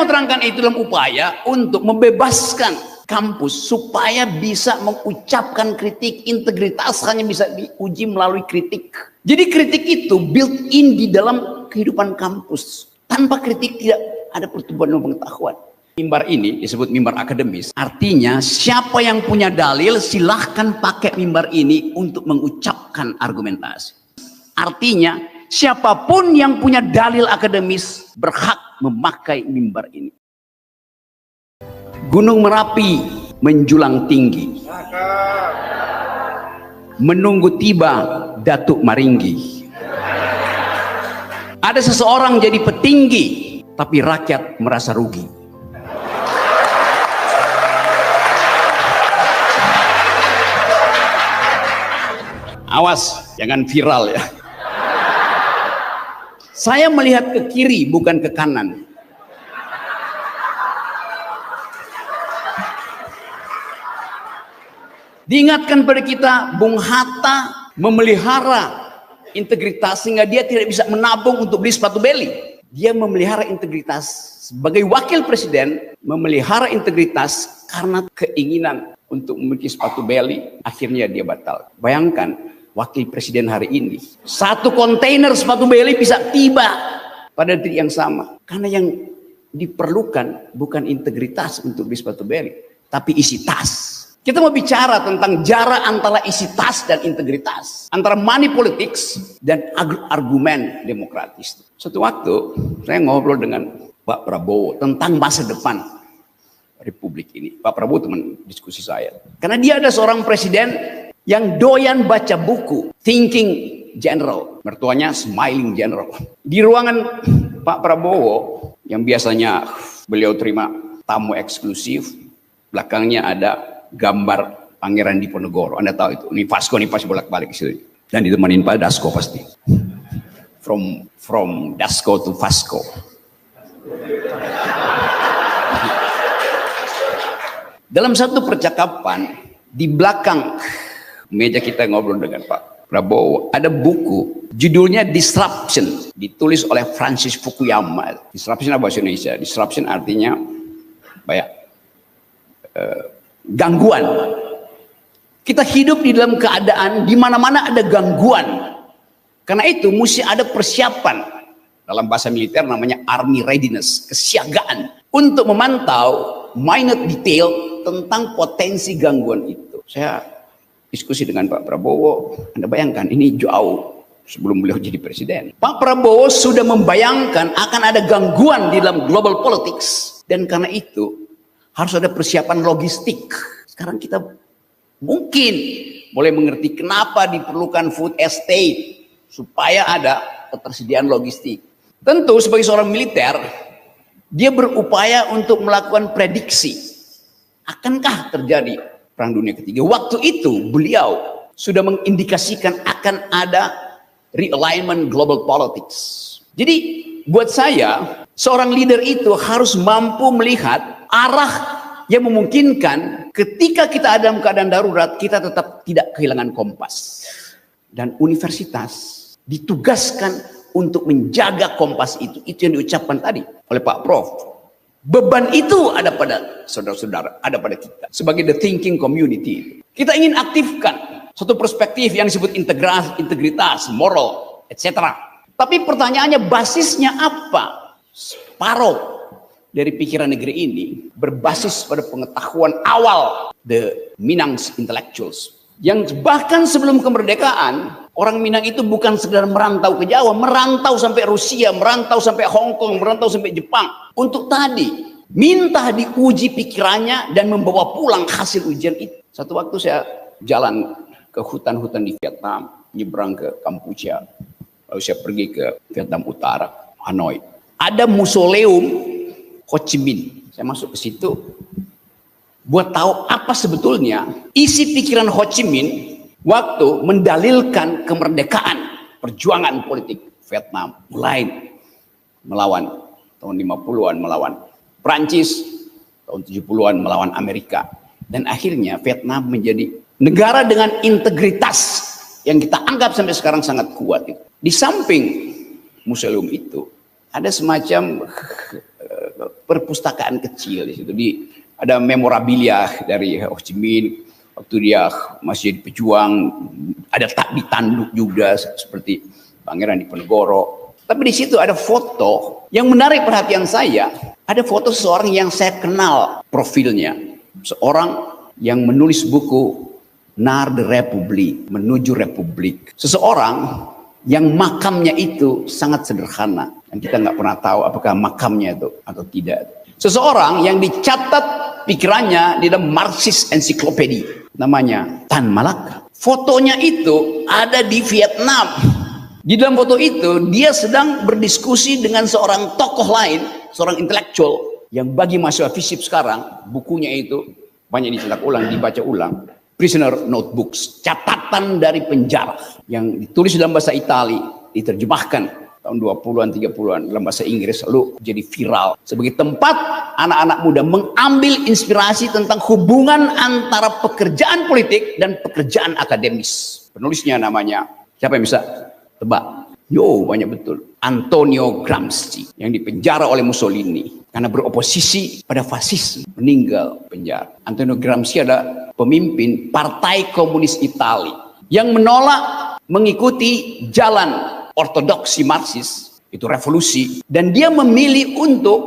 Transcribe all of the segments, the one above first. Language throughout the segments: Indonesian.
mau terangkan itu dalam upaya untuk membebaskan kampus supaya bisa mengucapkan kritik. Integritas hanya bisa diuji melalui kritik. Jadi kritik itu built in di dalam kehidupan kampus. Tanpa kritik tidak ada pertumbuhan pengetahuan. Mimbar ini disebut mimbar akademis. Artinya siapa yang punya dalil silahkan pakai mimbar ini untuk mengucapkan argumentasi. Artinya siapapun yang punya dalil akademis berhak memakai mimbar ini. Gunung Merapi menjulang tinggi, menunggu tiba Datuk Maringgi. Ada seseorang jadi petinggi, tapi rakyat merasa rugi. Awas, jangan viral ya. Saya melihat ke kiri, bukan ke kanan. Diingatkan pada kita, Bung Hatta memelihara integritas sehingga dia tidak bisa menabung untuk beli sepatu beli. Dia memelihara integritas sebagai wakil presiden, memelihara integritas karena keinginan untuk memiliki sepatu beli. Akhirnya dia batal. Bayangkan, wakil presiden hari ini, satu kontainer sepatu beli bisa tiba pada detik yang sama. Karena yang diperlukan bukan integritas untuk beli sepatu beli, tapi isi tas. Kita mau bicara tentang jarak antara isi tas dan integritas, antara money politics dan argumen demokratis. Suatu waktu saya ngobrol dengan Pak Prabowo tentang masa depan Republik ini. Pak Prabowo teman diskusi saya, karena dia ada seorang presiden yang doyan baca buku, Thinking General, mertuanya Smiling General. Di ruangan Pak Prabowo yang biasanya beliau terima tamu eksklusif, belakangnya ada gambar Pangeran Diponegoro. Anda tahu itu. Ini Vasco nih pasti bolak-balik ke situ. Dan ditemanin Pak Dasko pasti. From Dasko to Vasco. Dalam satu percakapan di belakang meja kita ngobrol dengan Pak Prabowo, ada buku judulnya Disruption, ditulis oleh Francis Fukuyama. Disruption apa bahasa Indonesia? Disruption artinya gangguan. Kita hidup di dalam keadaan di mana-mana ada gangguan. Karena itu mesti ada persiapan. Dalam bahasa militer namanya army readiness, kesiagaan untuk memantau minute detail tentang potensi gangguan itu. Saya diskusi dengan Pak Prabowo. Anda bayangkan ini jauh sebelum beliau jadi presiden. Pak Prabowo sudah membayangkan akan ada gangguan di dalam global politics, dan karena itu harus ada persiapan logistik. Sekarang kita mungkin mulai mengerti kenapa diperlukan food estate, supaya ada ketersediaan logistik. Tentu sebagai seorang militer, dia berupaya untuk melakukan prediksi. Akankah terjadi Perang Dunia Ketiga? Waktu itu beliau sudah mengindikasikan akan ada realignment global politics. Jadi buat saya, seorang leader itu harus mampu melihat arah yang memungkinkan ketika kita ada dalam keadaan darurat, kita tetap tidak kehilangan kompas. Dan universitas ditugaskan untuk menjaga kompas itu. Itu yang diucapkan tadi oleh Pak Prof. Beban itu ada pada saudara-saudara, ada pada kita. Sebagai the thinking community, kita ingin aktifkan satu perspektif yang disebut integritas, moral, etc. Tapi pertanyaannya, basisnya apa? Separuh dari pikiran negeri ini berbasis pada pengetahuan awal, the Minang's intellectuals, yang bahkan sebelum kemerdekaan orang Minang itu bukan sekedar merantau ke Jawa, merantau sampai Rusia, merantau sampai Hong Kong, merantau sampai Jepang untuk tadi minta diuji pikirannya dan membawa pulang hasil ujian itu. Satu waktu saya jalan ke hutan-hutan di Vietnam, nyebrang ke Kampuchea, lalu saya pergi ke Vietnam Utara, Hanoi. Ada mausoleum Ho Chi Minh. Saya masuk ke situ buat tahu apa sebetulnya isi pikiran Ho Chi Minh waktu mendalilkan kemerdekaan, perjuangan politik Vietnam, mulai melawan tahun 50-an melawan Prancis, tahun 70-an melawan Amerika, dan akhirnya Vietnam menjadi negara dengan integritas yang kita anggap sampai sekarang sangat kuat. Di samping museum itu ada semacam perpustakaan kecil di situ. Ada memorabilia dari Ho Chi Minh waktu dia masih jadi pejuang, ada ditanduk juga seperti Pangeran Diponegoro. Tapi di situ ada foto yang menarik perhatian saya. Ada foto seseorang yang saya kenal profilnya, seorang yang menulis buku Naar de Republiek, menuju Republik. Seseorang yang makamnya itu sangat sederhana, dan kita nggak pernah tahu apakah makamnya itu atau tidak. Seseorang yang dicatat pikirannya di dalam Marxist Encyclopedia, namanya Tan Malaka. Fotonya itu ada di Vietnam. Di dalam foto itu dia sedang berdiskusi dengan seorang tokoh lain, seorang intelektual yang bagi mahasiswa FISIP sekarang bukunya itu banyak dicetak ulang, dibaca ulang. Prisoner Notebooks, catatan dari penjara yang ditulis dalam bahasa Itali, diterjemahkan tahun 20-an, 30-an dalam bahasa Inggris, lalu jadi viral sebagai tempat anak-anak muda mengambil inspirasi tentang hubungan antara pekerjaan politik dan pekerjaan akademis. Penulisnya namanya, siapa yang bisa tebak? Yo, banyak betul. Antonio Gramsci yang dipenjara oleh Mussolini karena beroposisi pada fasis, meninggal penjara. Antonio Gramsci adalah pemimpin Partai Komunis Italia yang menolak mengikuti jalan ortodoksi Marxis, itu revolusi, dan dia memilih untuk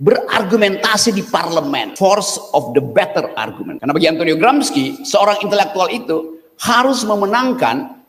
berargumentasi di parlemen, force of the better argument. Karena bagi Antonio Gramsci, seorang intelektual itu harus memenangkan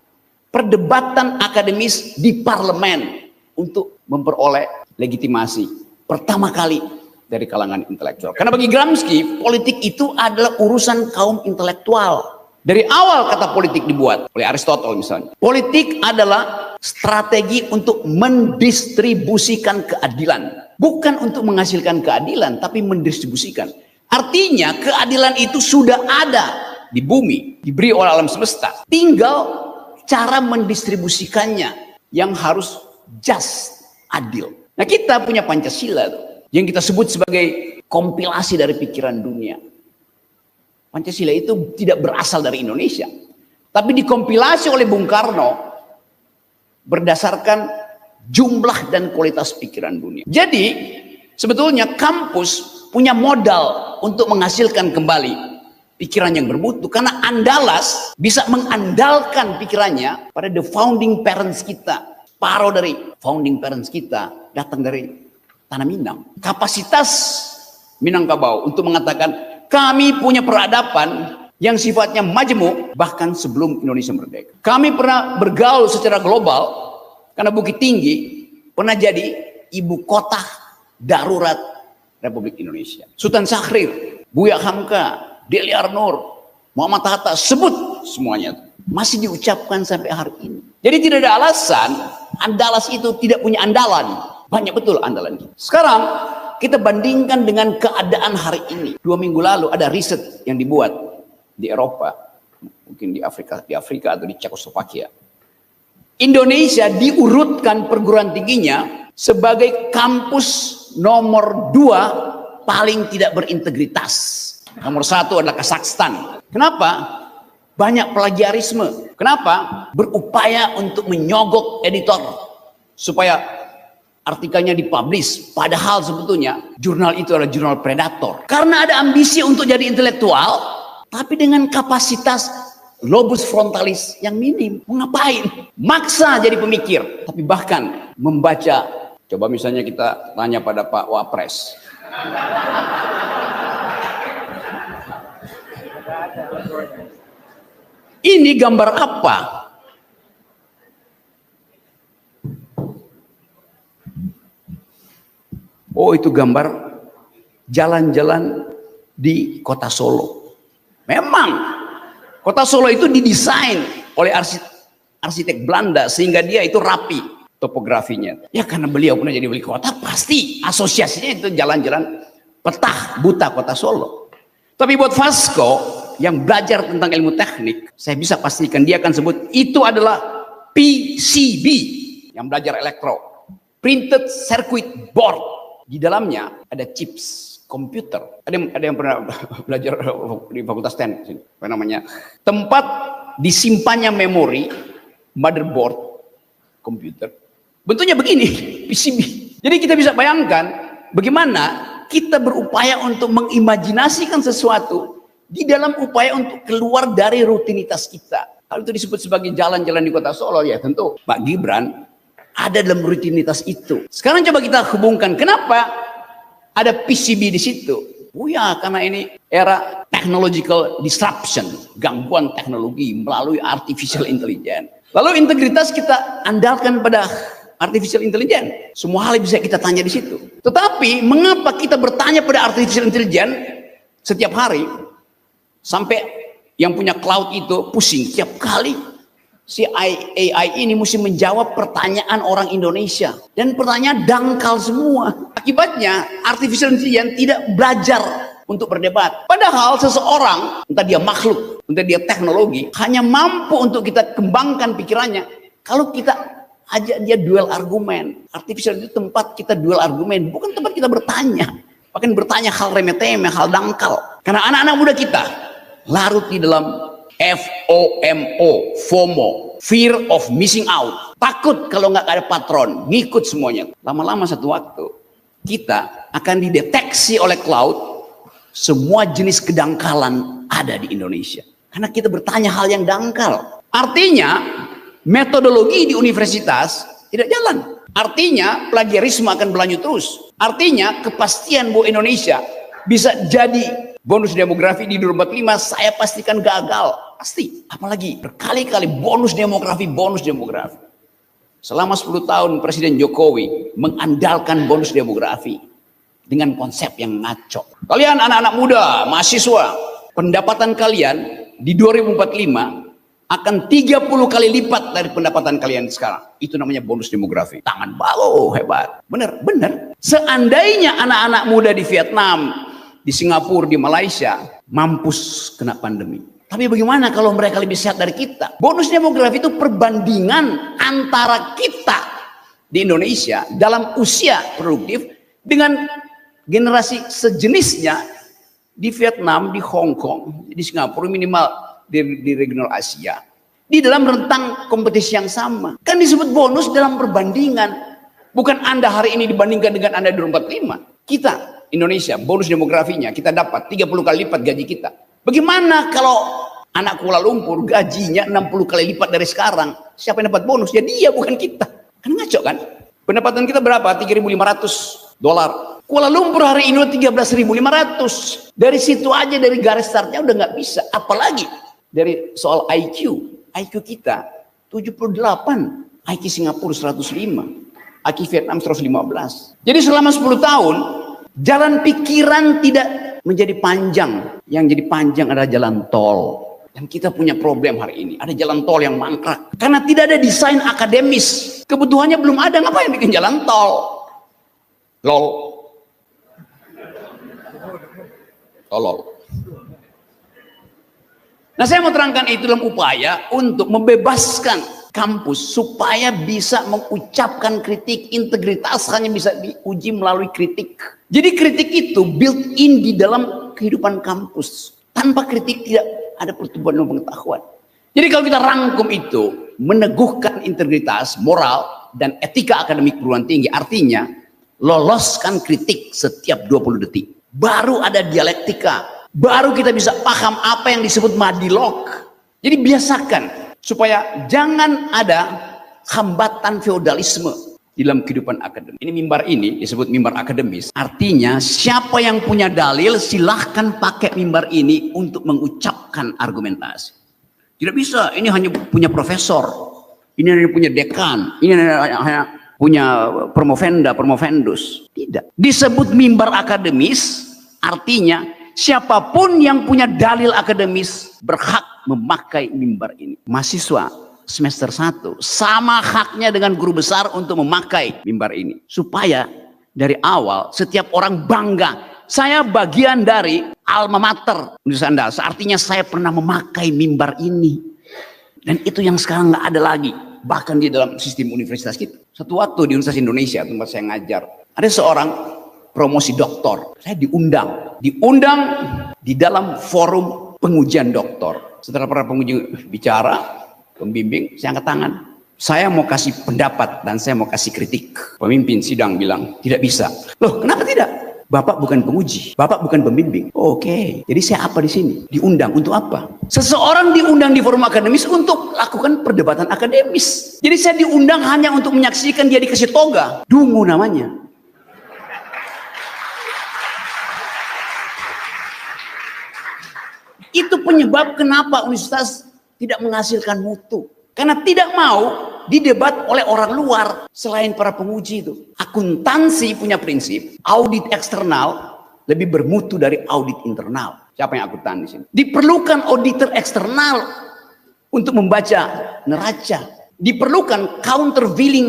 perdebatan akademis di parlemen untuk memperoleh legitimasi pertama kali dari kalangan intelektual. Karena bagi Gramsci, politik itu adalah urusan kaum intelektual. Dari awal kata politik dibuat oleh Aristotle misalnya. Politik adalah strategi untuk mendistribusikan keadilan. Bukan untuk menghasilkan keadilan, tapi mendistribusikan. Artinya keadilan itu sudah ada di bumi, diberi oleh alam semesta. Tinggal cara mendistribusikannya yang harus just, adil. Nah, kita punya Pancasila yang kita sebut sebagai kompilasi dari pikiran dunia. Pancasila itu tidak berasal dari Indonesia, tapi dikompilasi oleh Bung Karno berdasarkan jumlah dan kualitas pikiran dunia. Jadi sebetulnya kampus punya modal untuk menghasilkan kembali pikiran yang bermutu, karena Andalas bisa mengandalkan pikirannya pada the founding parents kita. Separuh dari founding parents kita datang dari tanah Minang. Kapasitas Minangkabau untuk mengatakan kami punya peradaban yang sifatnya majemuk bahkan sebelum Indonesia merdeka. Kami pernah bergaul secara global karena Bukit Tinggi pernah jadi ibu kota darurat Republik Indonesia. Sultan Syahrir, Buya Hamka, Deli Arnur, Muhammad Hatta, sebut semuanya masih diucapkan sampai hari ini. Jadi tidak ada alasan Andalas itu tidak punya andalan. Banyak betul andalan kita. Sekarang kita bandingkan dengan keadaan hari ini. 2 minggu lalu ada riset yang dibuat di Eropa, mungkin di Afrika atau di Cekoslovakia. Indonesia diurutkan perguruan tingginya sebagai kampus nomor 2 paling tidak berintegritas. Nomor 1 adalah Kazakhstan. Kenapa? Banyak plagiarisme. Kenapa? Berupaya untuk menyogok editor supaya artikelnya dipublish. Padahal sebetulnya jurnal itu adalah jurnal predator. Karena ada ambisi untuk jadi intelektual, tapi dengan kapasitas lobus frontalis yang minim. Mau ngapain? Maksa jadi pemikir. Tapi bahkan membaca. Coba misalnya kita tanya pada Pak Wapres. Ini gambar apa? Oh, itu gambar jalan-jalan di kota Solo. Memang kota Solo itu didesain oleh arsitek Belanda sehingga dia itu rapi topografinya. Ya karena beliau pernah jadi wali kota, pasti asosiasinya itu jalan-jalan petah buta kota Solo. Tapi buat Vasco yang belajar tentang ilmu teknik, saya bisa pastikan dia akan sebut itu adalah PCB, yang belajar elektro, printed circuit board. Di dalamnya ada chips komputer. Ada yang pernah belajar di Fakultas Teknik, apa namanya? Tempat disimpannya memori, motherboard, komputer. Bentuknya begini, PCB. Jadi kita bisa bayangkan bagaimana kita berupaya untuk mengimajinasikan sesuatu di dalam upaya untuk keluar dari rutinitas kita. Kalau itu disebut sebagai jalan-jalan di kota Solo, ya tentu Pak Gibran ada dalam rutinitas itu. Sekarang coba kita hubungkan, kenapa ada PCB di situ? Oh ya, karena ini era technological disruption, gangguan teknologi melalui artificial intelligence. Lalu integritas kita andalkan pada artificial intelligence. Semua hal bisa kita tanya di situ. Tetapi mengapa kita bertanya pada artificial intelligence setiap hari sampai yang punya cloud itu pusing tiap kali si AI ini mesti menjawab pertanyaan orang Indonesia, dan pertanyaan dangkal semua. Akibatnya artificial intelligence tidak belajar untuk berdebat. Padahal seseorang, entah dia makhluk, entah dia teknologi, hanya mampu untuk kita kembangkan pikirannya kalau kita ajak dia duel argumen. Artificial itu tempat kita duel argumen, bukan tempat kita bertanya. Bahkan bertanya hal remeh-temeh, hal dangkal. Karena anak-anak muda kita larut di dalam FOMO, fear of missing out. Takut kalau nggak ada patron, ngikut semuanya. Lama-lama satu waktu kita akan dideteksi oleh cloud. Semua jenis kedangkalan ada di Indonesia. Karena kita bertanya hal yang dangkal. Artinya metodologi di universitas tidak jalan. Artinya plagiarisme akan berlanjut terus. Artinya kepastian bahwa Indonesia bisa jadi bonus demografi di 2045 saya pastikan gagal. Pasti. Apalagi berkali-kali bonus demografi. Selama 10 tahun Presiden Jokowi mengandalkan bonus demografi dengan konsep yang ngaco. Kalian anak-anak muda, mahasiswa, pendapatan kalian di 2045 akan 30 kali lipat dari pendapatan kalian sekarang. Itu namanya bonus demografi. Tangan balo, hebat. Bener. Seandainya anak-anak muda di Vietnam, di Singapura, di Malaysia mampus kena pandemi. Tapi bagaimana kalau mereka lebih sehat dari kita? Bonus demografi itu perbandingan antara kita di Indonesia dalam usia produktif dengan generasi sejenisnya di Vietnam, di Hong Kong, di Singapura, minimal di regional Asia, di dalam rentang kompetisi yang sama. Kan disebut bonus dalam perbandingan. Bukan Anda hari ini dibandingkan dengan Anda di 2045. Kita Indonesia, bonus demografinya kita dapat 30 kali lipat gaji kita. Bagaimana kalau anak Kuala Lumpur gajinya 60 kali lipat dari sekarang? Siapa yang dapat bonus? Ya dia, bukan kita. Kan ngaco kan? Pendapatan kita berapa? $3.500. Kuala Lumpur hari ini 13.500. Dari situ aja, dari garis startnya udah nggak bisa. Apalagi dari soal IQ. IQ kita 78. IQ Singapura 105. IQ Vietnam 115. Jadi selama 10 tahun jalan pikiran tidak menjadi panjang. Yang jadi panjang adalah jalan tol. Dan kita punya problem hari ini. Ada jalan tol yang mangkrak. Karena tidak ada desain akademis. Kebutuhannya belum ada. Ngapain bikin jalan tol? Lol. Tolol. Nah, saya mau terangkan itu dalam upaya untuk membebaskan kampus supaya bisa mengucapkan kritik. Integritas hanya bisa diuji melalui kritik. Jadi kritik itu built in di dalam kehidupan kampus. Tanpa kritik tidak ada pertumbuhan pengetahuan. Jadi kalau kita rangkum itu, meneguhkan integritas, moral, dan etika akademik perguruan tinggi, artinya loloskan kritik setiap 20 detik. Baru ada dialektika, baru kita bisa paham apa yang disebut madilog. Jadi biasakan supaya jangan ada hambatan feodalisme di dalam kehidupan akademik. Ini mimbar ini disebut mimbar akademis. Artinya siapa yang punya dalil silahkan pakai mimbar ini untuk mengucapkan argumentasi. Tidak bisa, ini hanya punya profesor, ini hanya punya dekan, ini hanya punya promovendus. Tidak. Disebut mimbar akademis, artinya siapapun yang punya dalil akademis berhak memakai mimbar ini. Mahasiswa semester 1 sama haknya dengan guru besar untuk memakai mimbar ini. Supaya dari awal setiap orang bangga, saya bagian dari alma mater Universitas Andalas. Artinya saya pernah memakai mimbar ini. Dan itu yang sekarang nggak ada lagi. Bahkan di dalam sistem universitas kita. Satu waktu di Universitas Indonesia tempat saya ngajar, ada seorang promosi doktor. Saya diundang di dalam forum pengujian doktor. Setelah para penguji bicara, pembimbing, saya angkat tangan. Saya mau kasih pendapat dan saya mau kasih kritik. Pemimpin sidang bilang, tidak bisa. Loh, kenapa tidak? Bapak bukan penguji, Bapak bukan pembimbing. Oke, jadi saya apa di sini? Diundang untuk apa? Seseorang diundang di forum akademis untuk lakukan perdebatan akademis. Jadi saya diundang hanya untuk menyaksikan dia dikasih toga. Dungu namanya. Itu penyebab kenapa universitas tidak menghasilkan mutu. Karena tidak mau didebat oleh orang luar selain para penguji itu. Akuntansi punya prinsip, audit eksternal lebih bermutu dari audit internal. Siapa yang akuntan di sini? Diperlukan auditor eksternal untuk membaca neraca. Diperlukan countervailing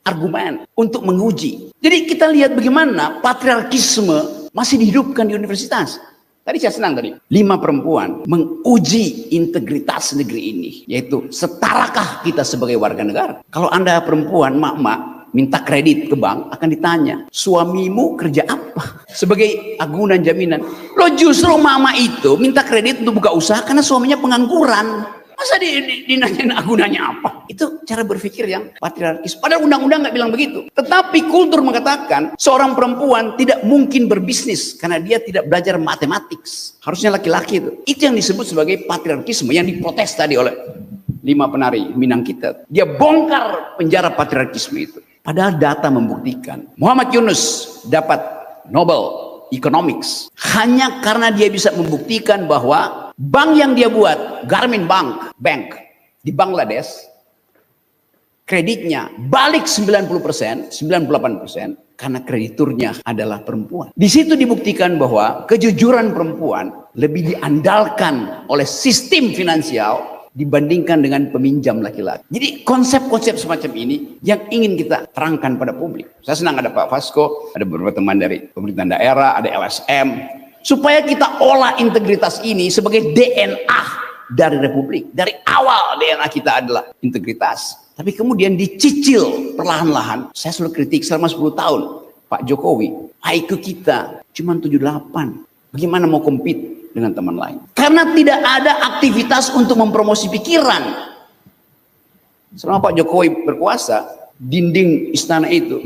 argumen untuk menguji. Jadi kita lihat bagaimana patriarkisme masih dihidupkan di universitas. Tadi saya senang tadi, 5 perempuan menguji integritas negeri ini, yaitu setarakah kita sebagai warga negara. Kalau Anda perempuan, mak-mak, minta kredit ke bank, akan ditanya, suamimu kerja apa? Sebagai agunan jaminan. Lo justru mama itu minta kredit untuk buka usaha karena suaminya pengangguran. Masa dinanyain agunannya apa? Itu cara berpikir yang patriarkis. Padahal undang-undang nggak bilang begitu. Tetapi kultur mengatakan seorang perempuan tidak mungkin berbisnis karena dia tidak belajar matematik. Harusnya laki-laki itu. Itu yang disebut sebagai patriarkisme yang diprotes tadi oleh 5 penari Minang kita. Dia bongkar penjara patriarkisme itu. Padahal data membuktikan Muhammad Yunus dapat Nobel Economics hanya karena dia bisa membuktikan bahwa bank yang dia buat, Grameen Bank di Bangladesh, kreditnya balik 90%, 98% karena krediturnya adalah perempuan. Di situ dibuktikan bahwa kejujuran perempuan lebih diandalkan oleh sistem finansial dibandingkan dengan peminjam laki-laki. Jadi konsep-konsep semacam ini yang ingin kita terangkan pada publik. Saya senang ada Pak Vasco, ada beberapa teman dari pemerintahan daerah, ada LSM, supaya kita olah integritas ini sebagai DNA dari Republik. Dari awal DNA kita adalah integritas. Tapi kemudian dicicil perlahan-lahan. Saya selalu kritik selama 10 tahun. Pak Jokowi, IQ kita cuma 78. Bagaimana mau compete dengan teman lain? Karena tidak ada aktivitas untuk mempromosi pikiran. Selama Pak Jokowi berkuasa, dinding istana itu,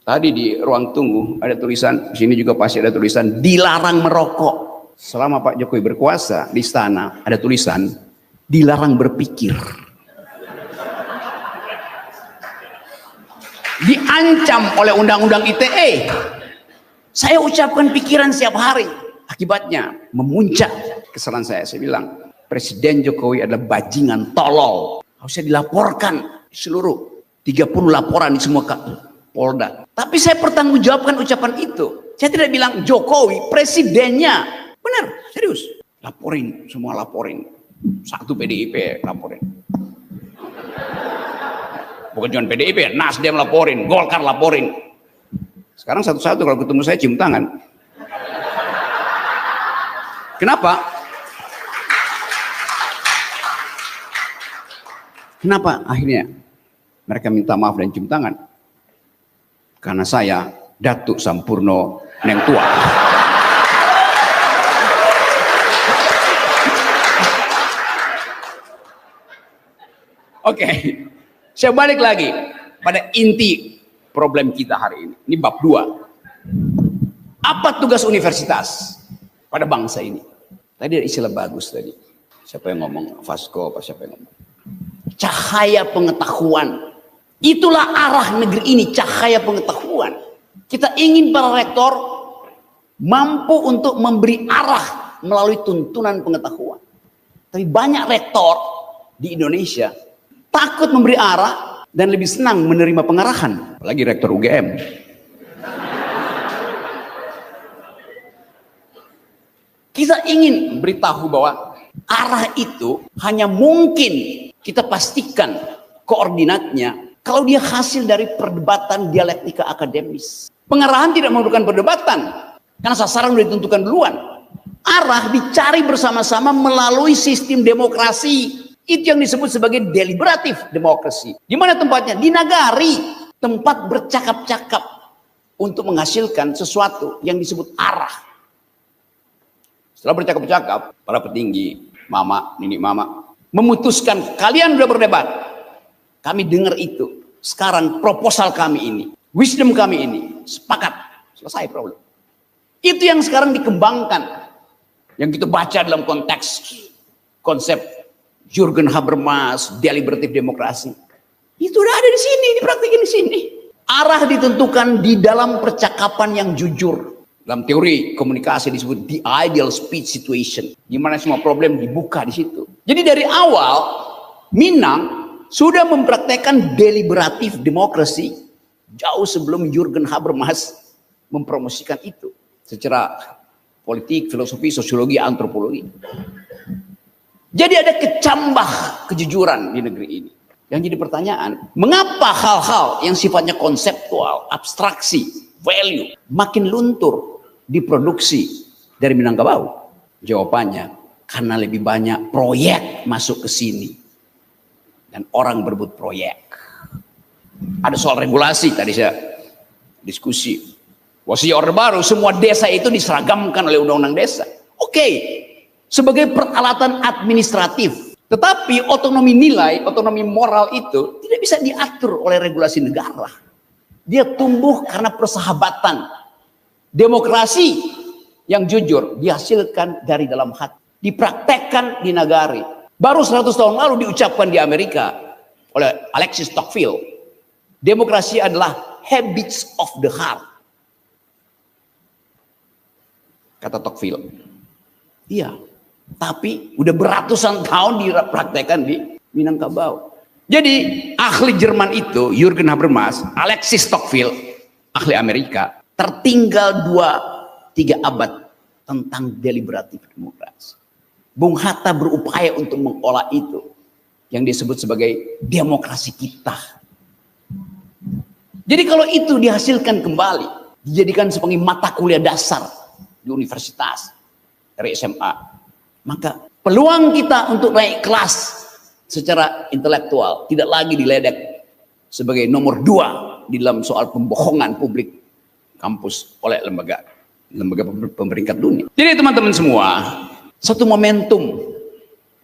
tadi di ruang tunggu ada tulisan, di sini juga pasti ada tulisan, dilarang merokok. Selama Pak Jokowi berkuasa di istana ada tulisan, dilarang berpikir. Diancam oleh undang-undang ITE. Saya ucapkan pikiran setiap hari. Akibatnya memuncak kesalahan saya. Saya bilang, Presiden Jokowi adalah bajingan tolol. Harusnya dilaporkan seluruh 30 laporan di semua Polda. Tapi saya pertanggungjawabkan ucapan itu. Saya tidak bilang Jokowi, presidennya. Benar, serius. Laporin, semua laporin. Satu PDIP laporin. Bukan cuma PDIP, Nasdem laporin, Golkar laporin. Sekarang satu-satu kalau ketemu saya cium tangan. Kenapa? Kenapa akhirnya mereka minta maaf dan cium tangan? Karena saya Datuk Sampurno Neng Tua. Oke, saya balik lagi pada inti problem kita hari ini. Ini bab 2. Apa tugas universitas pada bangsa ini? Tadi ada istilah bagus tadi. Siapa yang ngomong? Vasco apa siapa yang ngomong? Cahaya pengetahuan. Itulah arah negeri ini, cahaya pengetahuan. Kita ingin para rektor mampu untuk memberi arah melalui tuntunan pengetahuan. Tapi banyak rektor di Indonesia takut memberi arah dan lebih senang menerima pengarahan. Apalagi rektor UGM. Kita ingin beritahu bahwa arah itu hanya mungkin kita pastikan koordinatnya kalau dia hasil dari perdebatan dialektika akademis. Pengarahan tidak memerlukan perdebatan karena sasaran sudah ditentukan duluan. Arah dicari bersama-sama melalui sistem demokrasi. Itu yang disebut sebagai deliberatif demokrasi. Di mana tempatnya? Di nagari, tempat bercakap-cakap untuk menghasilkan sesuatu yang disebut arah. Setelah bercakap-cakap, para petinggi, mama, nini mama, memutuskan kalian sudah berdebat. Kami dengar itu. Sekarang proposal kami ini, wisdom kami ini, sepakat. Selesai problem. Itu yang sekarang dikembangkan. Yang kita baca dalam konteks konsep Jürgen Habermas, deliberative demokrasi. Itu udah ada di sini, dipraktikin di sini. Arah ditentukan di dalam percakapan yang jujur. Dalam teori komunikasi disebut the ideal speech situation, di mana semua problem dibuka di situ. Jadi dari awal Minang sudah mempraktekkan deliberative demokrasi jauh sebelum Jürgen Habermas mempromosikan itu secara politik, filosofi, sosiologi, antropologi. Jadi ada kecambah kejujuran di negeri ini. Yang jadi pertanyaan, mengapa hal-hal yang sifatnya konseptual, abstraksi, value makin luntur diproduksi dari Minangkabau? Jawabannya, karena lebih banyak proyek masuk ke sini dan orang berebut proyek. Ada soal regulasi, tadi saya diskusi. Wasi Orde Baru, semua desa itu diseragamkan oleh undang-undang desa. Oke, sebagai peralatan administratif. Tetapi otonomi nilai, otonomi moral itu tidak bisa diatur oleh regulasi negara. Dia tumbuh karena persahabatan. Demokrasi yang jujur dihasilkan dari dalam hati. Dipraktekkan di negari. Baru 100 tahun lalu diucapkan di Amerika oleh Alexis Tocqueville. Demokrasi adalah habits of the heart. Kata Tocqueville. Iya. Tapi udah beratusan tahun dipraktekkan di Minangkabau. Jadi ahli Jerman itu, Jürgen Habermas, Alexis Tocqueville, ahli Amerika, tertinggal 2-3 abad tentang deliberatif demokrasi. Bung Hatta berupaya untuk mengolah itu yang disebut sebagai demokrasi kita. Jadi kalau itu dihasilkan kembali, dijadikan sebagai mata kuliah dasar di universitas, dari SMA, maka peluang kita untuk naik kelas secara intelektual tidak lagi diledek sebagai nomor 2 di dalam soal pembohongan publik kampus oleh lembaga pemeringkat dunia. Jadi teman-teman semua, satu momentum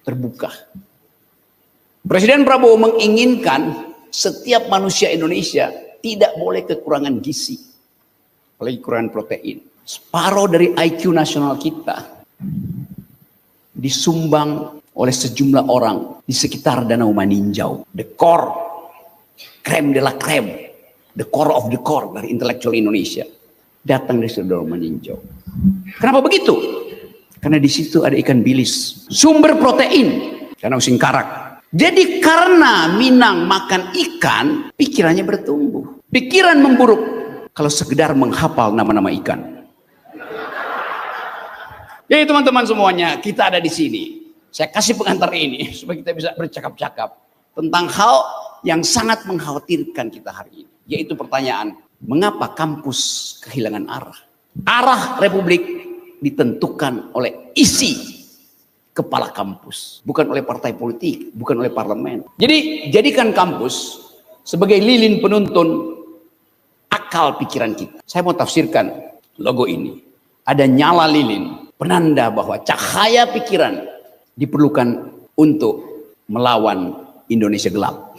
terbuka. Presiden Prabowo menginginkan setiap manusia Indonesia tidak boleh kekurangan gizi, apalagi kekurangan protein. Separuh dari IQ nasional kita disumbang oleh sejumlah orang di sekitar Danau Maninjau. The core, creme de la creme, the core of the core dari intelektual Indonesia datang dari Danau Maninjau. Kenapa begitu? Karena di situ ada ikan bilis, sumber protein, Danau Singkarak. Jadi karena Minang makan ikan, pikirannya bertumbuh. Pikiran memburuk kalau sekedar menghafal nama-nama ikan. Jadi teman-teman semuanya, kita ada di sini. Saya kasih pengantar ini supaya kita bisa bercakap-cakap tentang hal yang sangat mengkhawatirkan kita hari ini. Yaitu pertanyaan, mengapa kampus kehilangan arah? Arah Republik ditentukan oleh isi kepala kampus. Bukan oleh partai politik, bukan oleh parlemen. Jadi jadikan kampus sebagai lilin penuntun akal pikiran kita. Saya mau tafsirkan logo ini. Ada nyala lilin, penanda bahwa cahaya pikiran diperlukan untuk melawan Indonesia gelap.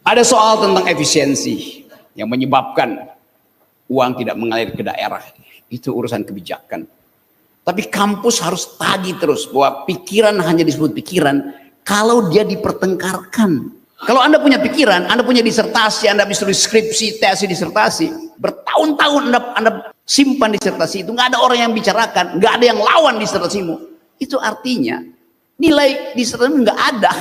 Ada soal tentang efisiensi yang menyebabkan uang tidak mengalir ke daerah. Itu urusan kebijakan. Tapi kampus harus tagih terus bahwa pikiran hanya disebut pikiran kalau dia dipertengkarkan. Kalau Anda punya pikiran, Anda punya disertasi, Anda bisa tulis skripsi, tesis disertasi, bertahun-tahun Anda simpan disertasi itu, nggak ada orang yang bicarakan, nggak ada yang lawan disertasimu. Itu artinya nilai disertasimu nggak ada.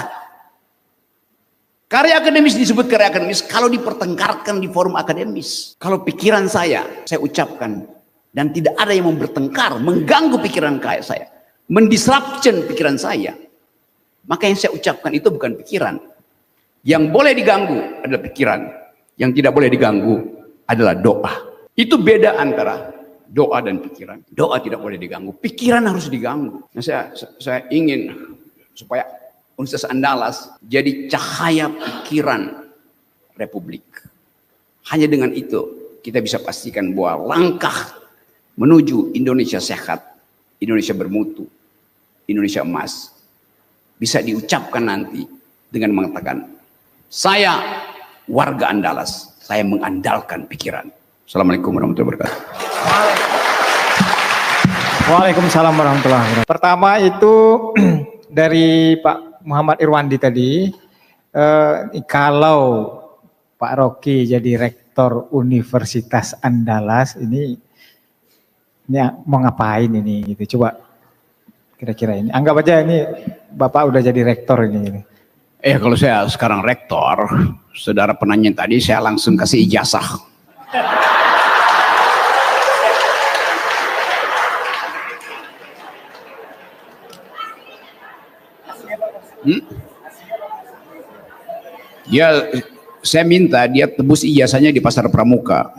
Karya akademis disebut karya akademis kalau dipertengkarkan di forum akademis. Kalau pikiran saya ucapkan dan tidak ada yang bertengkar, mengganggu pikiran saya, mendisruption pikiran saya, maka yang saya ucapkan itu bukan pikiran. Yang boleh diganggu adalah pikiran. Yang tidak boleh diganggu adalah doa. Itu beda antara doa dan pikiran. Doa tidak boleh diganggu. Pikiran harus diganggu. Nah, saya ingin supaya Universitas Andalas jadi cahaya pikiran Republik. Hanya dengan itu kita bisa pastikan bahwa langkah menuju Indonesia sehat, Indonesia bermutu, Indonesia emas bisa diucapkan nanti dengan mengatakan, saya warga Andalas, saya mengandalkan pikiran. Assalamualaikum warahmatullahi wabarakatuh. Waalaikumsalam warahmatullahi wabarakatuh. Pertama itu dari Pak Muhammad Irwandi tadi, kalau Pak Rocky jadi rektor Universitas Andalas ini mau ngapain ini gitu. Coba kira-kira ini. Anggap aja ini Bapak udah jadi rektor ini. Kalau saya sekarang rektor, saudara penanya tadi saya langsung kasih ijazah. Saya minta dia tebus ijazahnya di Pasar Pramuka.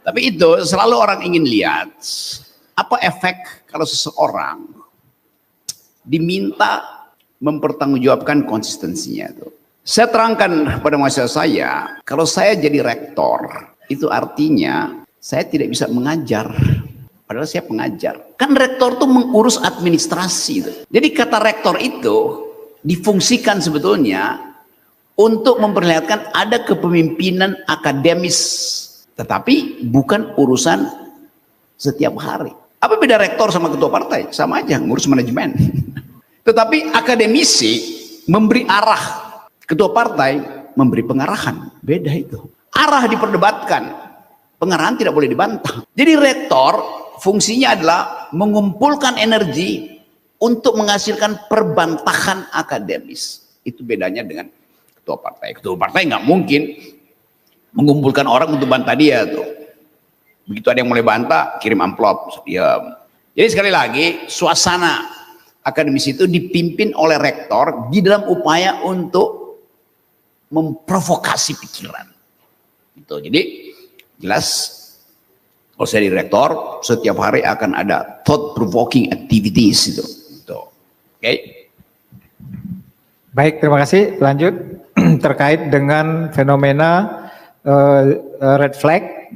Tapi itu selalu orang ingin lihat apa efek kalau seseorang diminta mempertanggungjawabkan konsistensinya itu. Saya terangkan kepada mahasiswa saya, kalau saya jadi rektor, itu artinya saya tidak bisa mengajar. Padahal saya pengajar. Kan rektor itu mengurus administrasi itu. Jadi kata rektor itu difungsikan sebetulnya untuk memperlihatkan ada kepemimpinan akademis, tetapi bukan urusan setiap hari. Apa beda rektor sama ketua partai? Sama aja, ngurus manajemen. Tetapi akademisi memberi arah, ketua partai memberi pengarahan. Beda itu. Arah diperdebatkan, pengarahan tidak boleh dibantah. Jadi rektor fungsinya adalah mengumpulkan energi untuk menghasilkan perbantahan akademis. Itu bedanya dengan ketua partai. Ketua partai nggak mungkin mengumpulkan orang untuk bantah dia tuh. Begitu ada yang mulai bantah, kirim amplop, diam. Jadi sekali lagi, suasana akademis itu dipimpin oleh rektor di dalam upaya untuk memprovokasi pikiran. Gitu. Jadi jelas kalau saya di rektor, setiap hari akan ada thought provoking activities itu. Oke. Baik, terima kasih. Lanjut terkait dengan fenomena red flag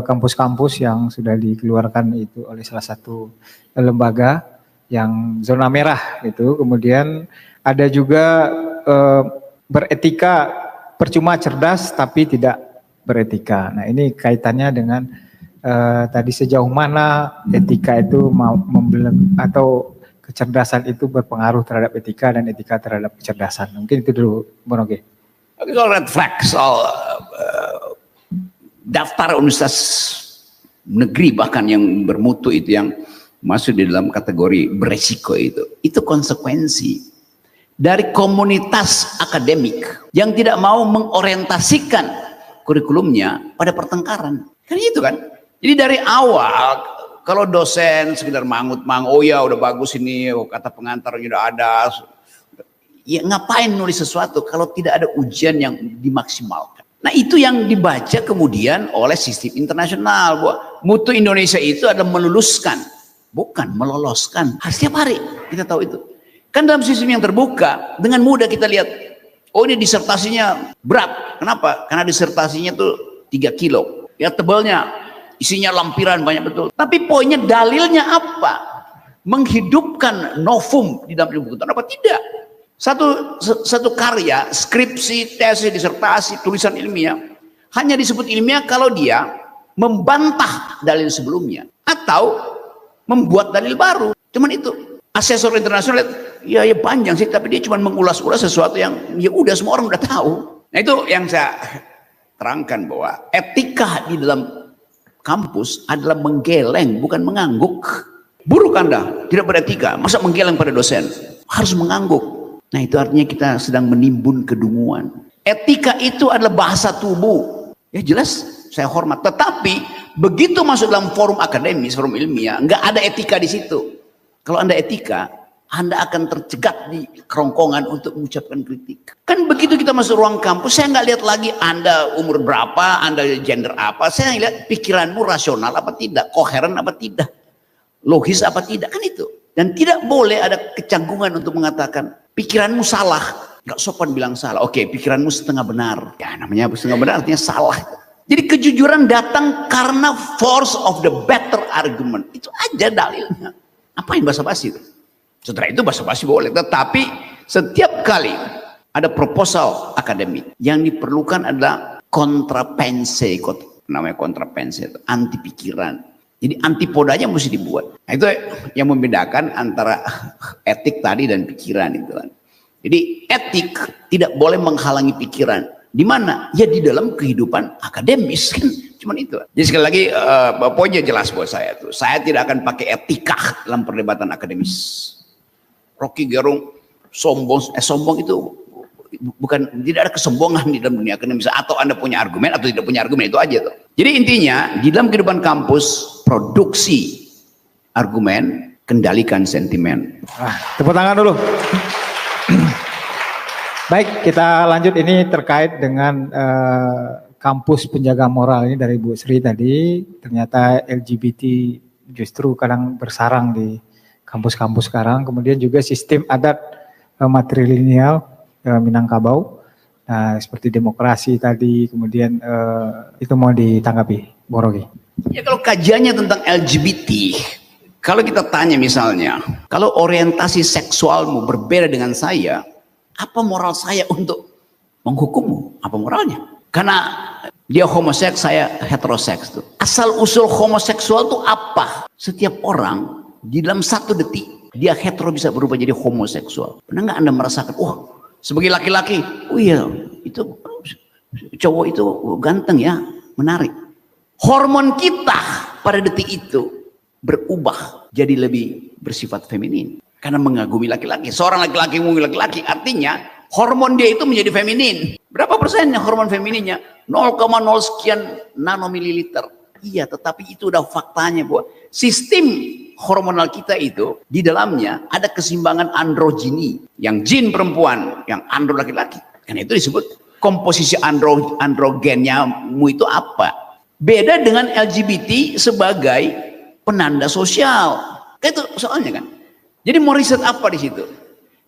kampus-kampus yang sudah dikeluarkan itu oleh salah satu lembaga yang zona merah gitu. Kemudian ada juga beretika percuma cerdas tapi tidak beretika. Nah, ini kaitannya dengan tadi sejauh mana etika itu mau atau kecerdasan itu berpengaruh terhadap etika dan etika terhadap kecerdasan. Mungkin itu dulu, Bung Rocky. Soal red flag, soal daftar universitas negeri bahkan yang bermutu itu yang masuk di dalam kategori beresiko itu konsekuensi dari komunitas akademik yang tidak mau mengorientasikan kurikulumnya pada pertengkaran. Kan itu kan. Jadi dari awal kalau dosen sekedar mangut-mangut, oh ya udah bagus ini, oh, kata pengantar udah ada. Ya ngapain nulis sesuatu kalau tidak ada ujian yang dimaksimalkan. Nah itu yang dibaca kemudian oleh sistem internasional bahwa mutu Indonesia itu adalah meluluskan, bukan meloloskan. Setiap hari kita tahu itu. Kan dalam sistem yang terbuka dengan mudah kita lihat, oh ini disertasinya berat. Kenapa? Karena disertasinya tuh 3 kilo. Ya tebalnya, isinya lampiran banyak betul. Tapi poinnya dalilnya apa? Menghidupkan novum di dalam ilmu pengetahuan apa tidak? Satu karya, skripsi, tesis, disertasi, tulisan ilmiah hanya disebut ilmiah kalau dia membantah dalil sebelumnya atau membuat dalil baru. Cuman itu. Asesor internasional ya panjang sih, tapi dia cuma mengulas-ulas sesuatu yang ya udah semua orang udah tahu. Nah itu yang saya terangkan bahwa etika di dalam kampus adalah menggeleng, bukan mengangguk. Buruk Anda, tidak beretika. Masa menggeleng pada dosen? Harus mengangguk. Nah itu artinya kita sedang menimbun kedunguan. Etika itu adalah bahasa tubuh. Ya jelas saya hormat. Tetapi begitu masuk dalam forum akademis, forum ilmiah, nggak ada etika di situ. Kalau Anda etika, Anda akan tercegat di kerongkongan untuk mengucapkan kritik. Kan begitu kita masuk ruang kampus, saya nggak lihat lagi Anda umur berapa, Anda gender apa. Saya lihat pikiranmu rasional apa tidak, koheren apa tidak, logis apa tidak, kan itu. Dan tidak boleh ada kecanggungan untuk mengatakan pikiranmu salah. Nggak sopan bilang salah. Oke, pikiranmu setengah benar. Ya namanya setengah benar artinya salah. Jadi kejujuran datang karena force of the better argument. Itu aja dalilnya. Apa yang basa-basi itu? Setelah itu basa-basi boleh. Tetapi setiap kali ada proposal akademik, yang diperlukan adalah kontrapense, namanya kontrapense itu anti pikiran. Jadi antipodanya mesti dibuat. Nah, itu yang membedakan antara etik tadi dan pikiran itu kan. Jadi etik tidak boleh menghalangi pikiran. Di mana? Ya di dalam kehidupan akademis kan. Cuman itu. Jadi sekali lagi poinnya jelas buat saya tuh. Saya tidak akan pakai etika dalam perdebatan akademis. Rocky Gerung sombong itu bukan, tidak ada kesombongan di dalam dunia akademis. Atau Anda punya argumen atau tidak punya argumen, itu aja tuh. Jadi intinya di dalam kehidupan kampus, produksi argumen, kendalikan sentimen. Tepuk tangan dulu. Baik, kita lanjut. Ini terkait dengan kampus penjaga moral ini dari Bu Sri tadi. Ternyata LGBT justru kadang bersarang di kampus-kampus sekarang. Kemudian juga sistem adat matrilineal Minangkabau. Nah, seperti demokrasi tadi, kemudian itu mau ditanggapi, Borogi. Ya, kalau kajiannya tentang LGBT, kalau kita tanya misalnya, kalau orientasi seksualmu berbeda dengan saya, apa moral saya untuk menghukummu? Apa moralnya? Karena dia homoseks, saya heteroseks tuh. Asal usul homoseksual itu apa? Setiap orang di dalam 1 detik dia hetero bisa berubah jadi homoseksual. Pernah nggak Anda merasakan, sebagai laki-laki, iya itu cowok itu ganteng ya, menarik. Hormon kita pada detik itu berubah jadi lebih bersifat feminin karena mengagumi laki-laki. Seorang laki-laki mengagumi laki-laki, artinya hormon dia itu menjadi feminin. Berapa persennya hormon femininnya? 0,0 sekian nanomililiter. Iya, tetapi itu udah faktanya bahwa sistem hormonal kita itu di dalamnya ada keseimbangan androgini, yang jin perempuan, yang andro laki-laki. Karena itu disebut komposisi androgennya mu itu apa? Beda dengan LGBT sebagai penanda sosial. Itu soalnya kan. Jadi mau riset apa di situ?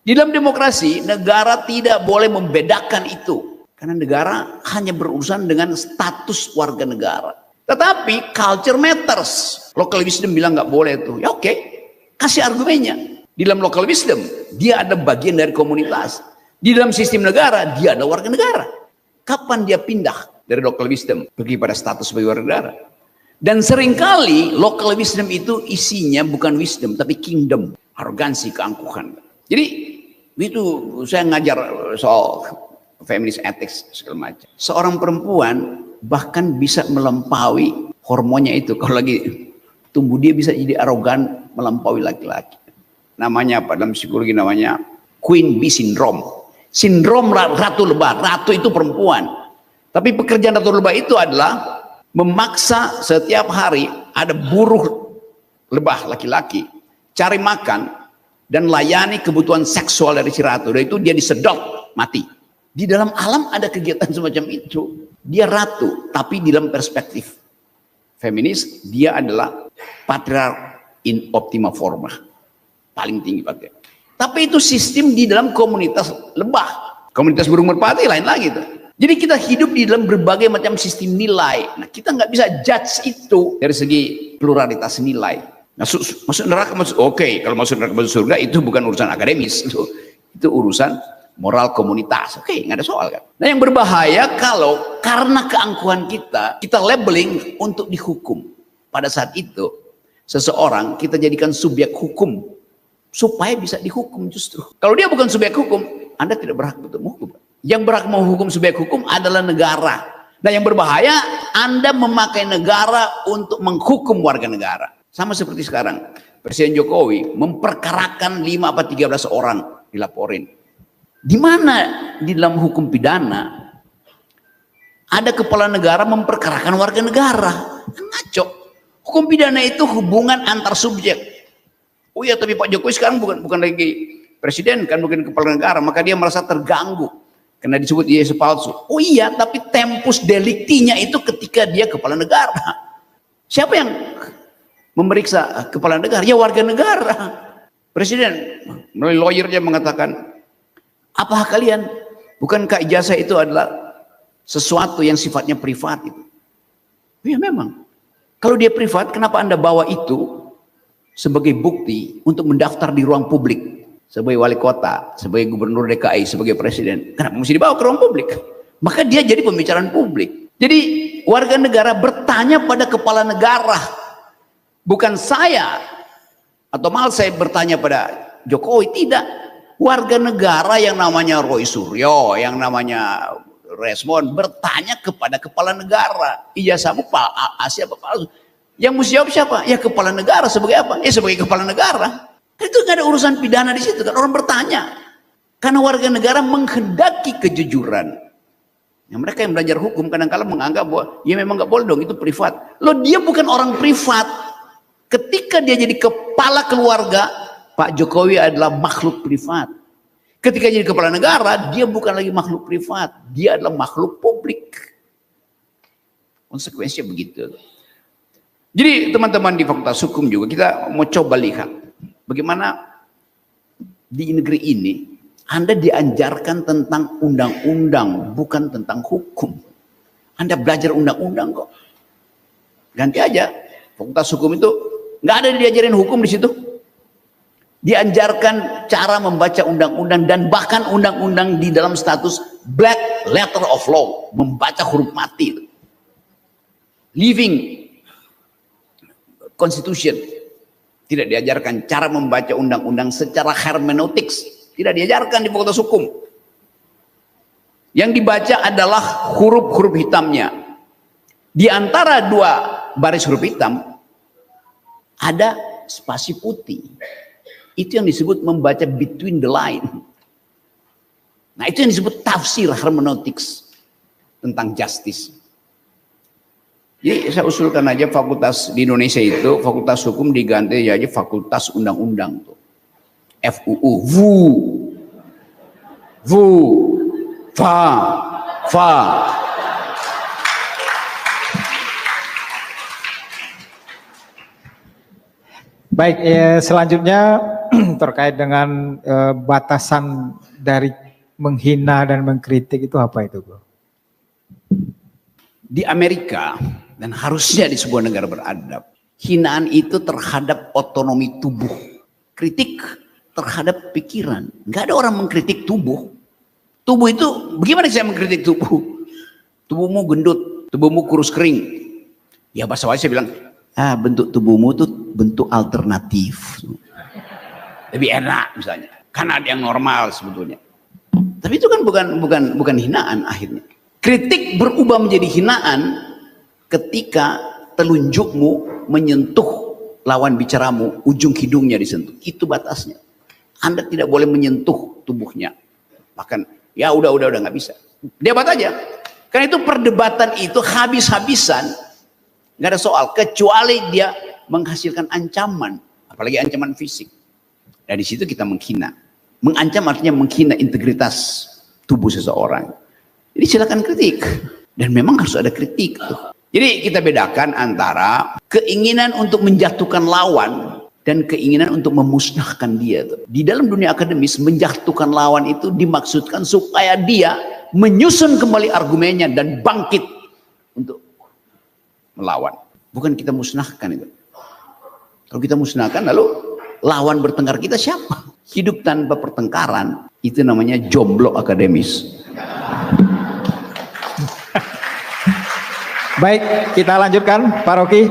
Di dalam demokrasi, negara tidak boleh membedakan itu. Karena negara hanya berurusan dengan status warga negara. Tetapi culture matters. Local wisdom bilang nggak boleh tuh. Ya oke, kasih argumennya. Di dalam local wisdom, dia ada bagian dari komunitas. Di dalam sistem negara, dia ada warga negara. Kapan dia pindah dari local wisdom pergi pada status sebagai warga negara? Dan seringkali local wisdom itu isinya bukan wisdom tapi kingdom, arogansi, keangkuhan. Jadi itu saya ngajar soal feminist ethics segala macam. Seorang perempuan bahkan bisa melampaui hormonnya itu. Kalau lagi tumbuh dia bisa jadi arogan melampaui laki-laki. Namanya apa dalam psikologi? Namanya Queen Bee Syndrome. Sindrom ratu lebah. Ratu itu perempuan. Tapi pekerjaan ratu lebah itu adalah memaksa setiap hari ada buruh lebah laki-laki cari makan dan layani kebutuhan seksual dari si ratu. Dan itu dia disedot mati. Di dalam alam ada kegiatan semacam itu. Dia ratu, tapi di dalam perspektif feminis dia adalah patriark in optima forma, paling tinggi pakai. Tapi itu sistem di dalam komunitas lebah, komunitas burung merpati lain lagi tuh. Jadi kita hidup di dalam berbagai macam sistem nilai. Nah, kita nggak bisa judge itu dari segi pluralitas nilai. Masuk neraka, kalau masuk neraka masuk surga itu bukan urusan akademis, itu urusan moral komunitas. Nggak ada soal kan. Nah, yang berbahaya kalau karena keangkuhan kita labeling untuk dihukum. Pada saat itu seseorang kita jadikan subjek hukum supaya bisa dihukum justru. Kalau dia bukan subjek hukum, Anda tidak berhak untuk menghukum. Yang berhak menghukum subjek hukum adalah negara. Nah, yang berbahaya Anda memakai negara untuk menghukum warga negara. Sama seperti sekarang Presiden Jokowi memperkarakan 5 atau 13 orang dilaporin. Di mana di dalam hukum pidana ada kepala negara memperkarakan warga negara? Ngaco. Hukum pidana itu hubungan antar subjek. Oh iya, tapi Pak Jokowi sekarang bukan lagi presiden kan, bukan kepala negara, maka dia merasa terganggu karena disebut dia palsu. Oh iya, tapi tempus delictinya itu ketika dia kepala negara. Siapa yang memeriksa kepala negara? Ya warga negara. Presiden melalui lawyernya mengatakan, apa hak kalian? Bukankah ijazah itu adalah sesuatu yang sifatnya privat itu? Ya memang. Kalau dia privat, kenapa Anda bawa itu sebagai bukti untuk mendaftar di ruang publik sebagai wali kota, sebagai gubernur DKI, sebagai presiden. Kenapa mesti dibawa ke ruang publik? Maka dia jadi pembicaraan publik. Jadi warga negara bertanya pada kepala negara, bukan saya atau malah saya bertanya pada Jokowi. Tidak, warga negara yang namanya Roy Suryo, yang namanya Resmond bertanya kepada kepala negara, ijazahmu Asia apa palsu? Yang mesti jawab siapa? Ya kepala negara. Sebagai apa? Ya sebagai kepala negara. Itu nggak ada urusan pidana di situ kan, orang bertanya. Karena warga negara menghendaki kejujuran. Yang mereka yang belajar hukum kadang-kadang menganggap bahwa ya memang nggak boleh dong, itu privat. Loh, dia bukan orang privat. Ketika dia jadi kepala keluarga, Pak Jokowi adalah makhluk privat. Ketika jadi kepala negara, dia bukan lagi makhluk privat, dia adalah makhluk publik. Konsekuensinya begitu. Jadi teman-teman di Fakultas Hukum juga kita mau coba lihat bagaimana di negeri ini Anda diajarkan tentang undang-undang, bukan tentang hukum. Anda belajar undang-undang kok. Ganti aja. Fakultas Hukum itu nggak ada diajarin hukum di situ. Diajarkan cara membaca undang-undang dan bahkan undang-undang di dalam status black letter of law, membaca huruf mati. Living Constitution. Tidak diajarkan cara membaca undang-undang secara hermeneutics. Tidak diajarkan di Fakultas Hukum. Yang dibaca adalah huruf-huruf hitamnya. Di antara dua baris huruf hitam ada spasi putih. Itu yang disebut membaca between the line. Nah, itu yang disebut tafsir hermeneutics tentang justice. Jadi saya usulkan aja fakultas di Indonesia itu, Fakultas Hukum diganti aja Fakultas Undang-Undang tuh. FUU, fa. Baik, selanjutnya terkait dengan batasan dari menghina dan mengkritik itu apa itu, Bro? Di Amerika dan harusnya di sebuah negara beradab, hinaan itu terhadap otonomi tubuh, kritik terhadap pikiran. Nggak ada orang mengkritik tubuh. Tubuh itu bagaimana saya mengkritik tubuh? Tubuhmu gendut, tubuhmu kurus kering. Ya bahasa saya bilang, bentuk tubuhmu itu bentuk alternatif. Lebih enak misalnya. Karena ada yang normal sebetulnya. Tapi itu kan bukan hinaan akhirnya. Kritik berubah menjadi hinaan ketika telunjukmu menyentuh lawan bicaramu, ujung hidungnya disentuh. Itu batasnya. Anda tidak boleh menyentuh tubuhnya. Bahkan ya udah nggak bisa. Debat aja. Karena itu perdebatan itu habis-habisan, nggak ada soal kecuali dia menghasilkan ancaman, apalagi ancaman fisik. Dari situ kita menghina. Mengancam artinya menghina integritas tubuh seseorang. Jadi silakan kritik, dan memang harus ada kritik tuh. Jadi kita bedakan antara keinginan untuk menjatuhkan lawan dan keinginan untuk memusnahkan dia tuh. Di dalam dunia akademis menjatuhkan lawan itu dimaksudkan supaya dia menyusun kembali argumennya dan bangkit untuk melawan. Bukan kita musnahkan itu. Kalau kita musnahkan lalu lawan bertengkar kita siapa? Hidup tanpa pertengkaran itu namanya jomblo akademis. Baik, kita lanjutkan Pak Rocky.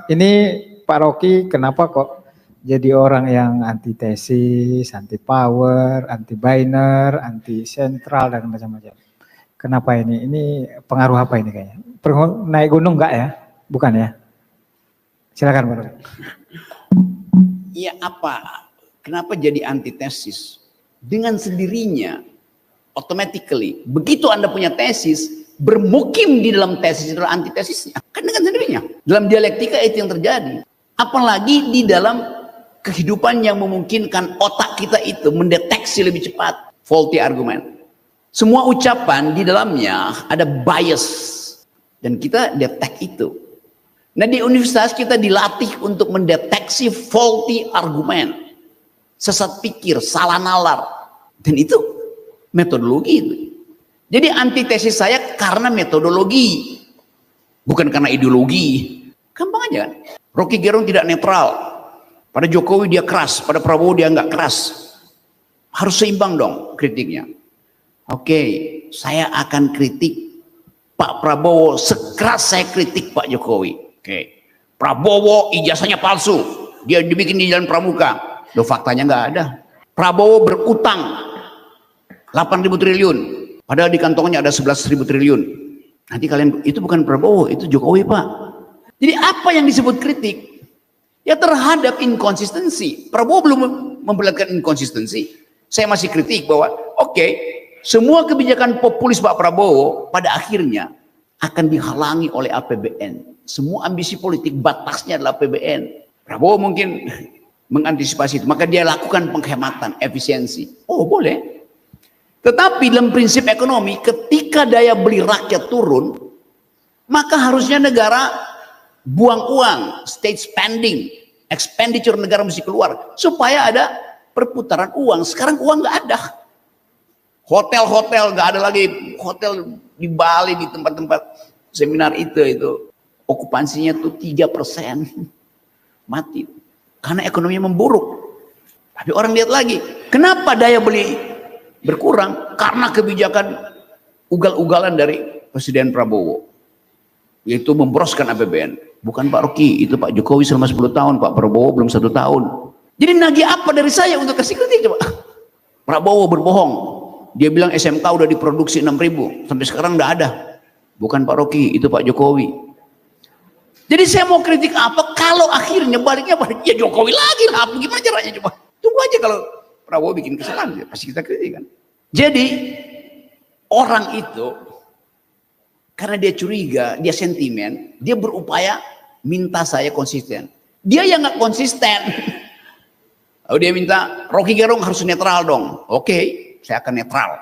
Ini Pak Rocky kenapa kok jadi orang yang anti tesis, anti power, anti binary, anti sentral dan macam-macam. Kenapa ini? Ini pengaruh apa ini kayaknya? Naik gunung enggak ya? Bukan ya? Silakan Pak Rocky. Iya apa? Kenapa jadi anti tesis? Dengan sendirinya, automatically, begitu Anda punya tesis, bermukim di dalam tesis itu antitesisnya, kan dengan sendirinya. Dalam dialektika itu yang terjadi. Apalagi di dalam kehidupan yang memungkinkan otak kita itu mendeteksi lebih cepat faulty argument. Semua ucapan di dalamnya ada bias dan kita detect itu. Nah di universitas kita dilatih untuk mendeteksi faulty argument, sesat pikir, salah nalar, dan itu metodologi itu. Jadi antitesis saya karena metodologi, bukan karena ideologi. Gampang aja kan? Rocky Gerung tidak netral. Pada Jokowi dia keras, pada Prabowo dia nggak keras. Harus seimbang dong kritiknya. Oke, saya akan kritik Pak Prabowo sekeras saya kritik Pak Jokowi. Oke, Prabowo ijazahnya palsu, dia dibikin di Jalan Pramuka. Loh, faktanya nggak ada. Prabowo berutang 8.000 triliun, padahal di kantongnya ada 11.000 triliun. Nanti kalian, itu bukan Prabowo, itu Jokowi Pak. Jadi apa yang disebut kritik? Ya terhadap inkonsistensi. Prabowo belum memperlihatkan inkonsistensi. Saya masih kritik bahwa oke, semua kebijakan populis Pak Prabowo pada akhirnya akan dihalangi oleh APBN. Semua ambisi politik batasnya adalah APBN. Prabowo mungkin mengantisipasi itu, maka dia lakukan penghematan, efisiensi. Oh boleh. Tetapi dalam prinsip ekonomi, ketika daya beli rakyat turun, maka harusnya negara buang uang, state spending, expenditure negara mesti keluar supaya ada perputaran uang. Sekarang uang nggak ada. Hotel-hotel nggak ada lagi. Hotel di Bali, di tempat-tempat seminar itu okupansinya tuh 3%. Mati. Karena ekonominya memburuk. Tapi orang lihat lagi, kenapa daya beli berkurang? Karena kebijakan ugal-ugalan dari Presiden Prabowo, yaitu memboroskan APBN. Bukan Pak Rocky, itu Pak Jokowi selama 10 tahun, Pak Prabowo belum 1 tahun. Jadi nagih apa dari saya untuk kasih kritik coba? Prabowo berbohong. Dia bilang SMK udah diproduksi 6.000, sampai sekarang udah ada. Bukan Pak Rocky, itu Pak Jokowi. Jadi saya mau kritik apa kalau akhirnya baliknya ya Jokowi lagi lah. Gimana caranya coba? Tunggu aja kalau Prabowo bikin kesalahan, pasti kita kritik kan. Jadi orang itu karena dia curiga, dia sentimen, dia berupaya minta saya konsisten. Dia yang nggak konsisten. Lalu dia minta Rocky Gerung harus netral dong. Oke, saya akan netral.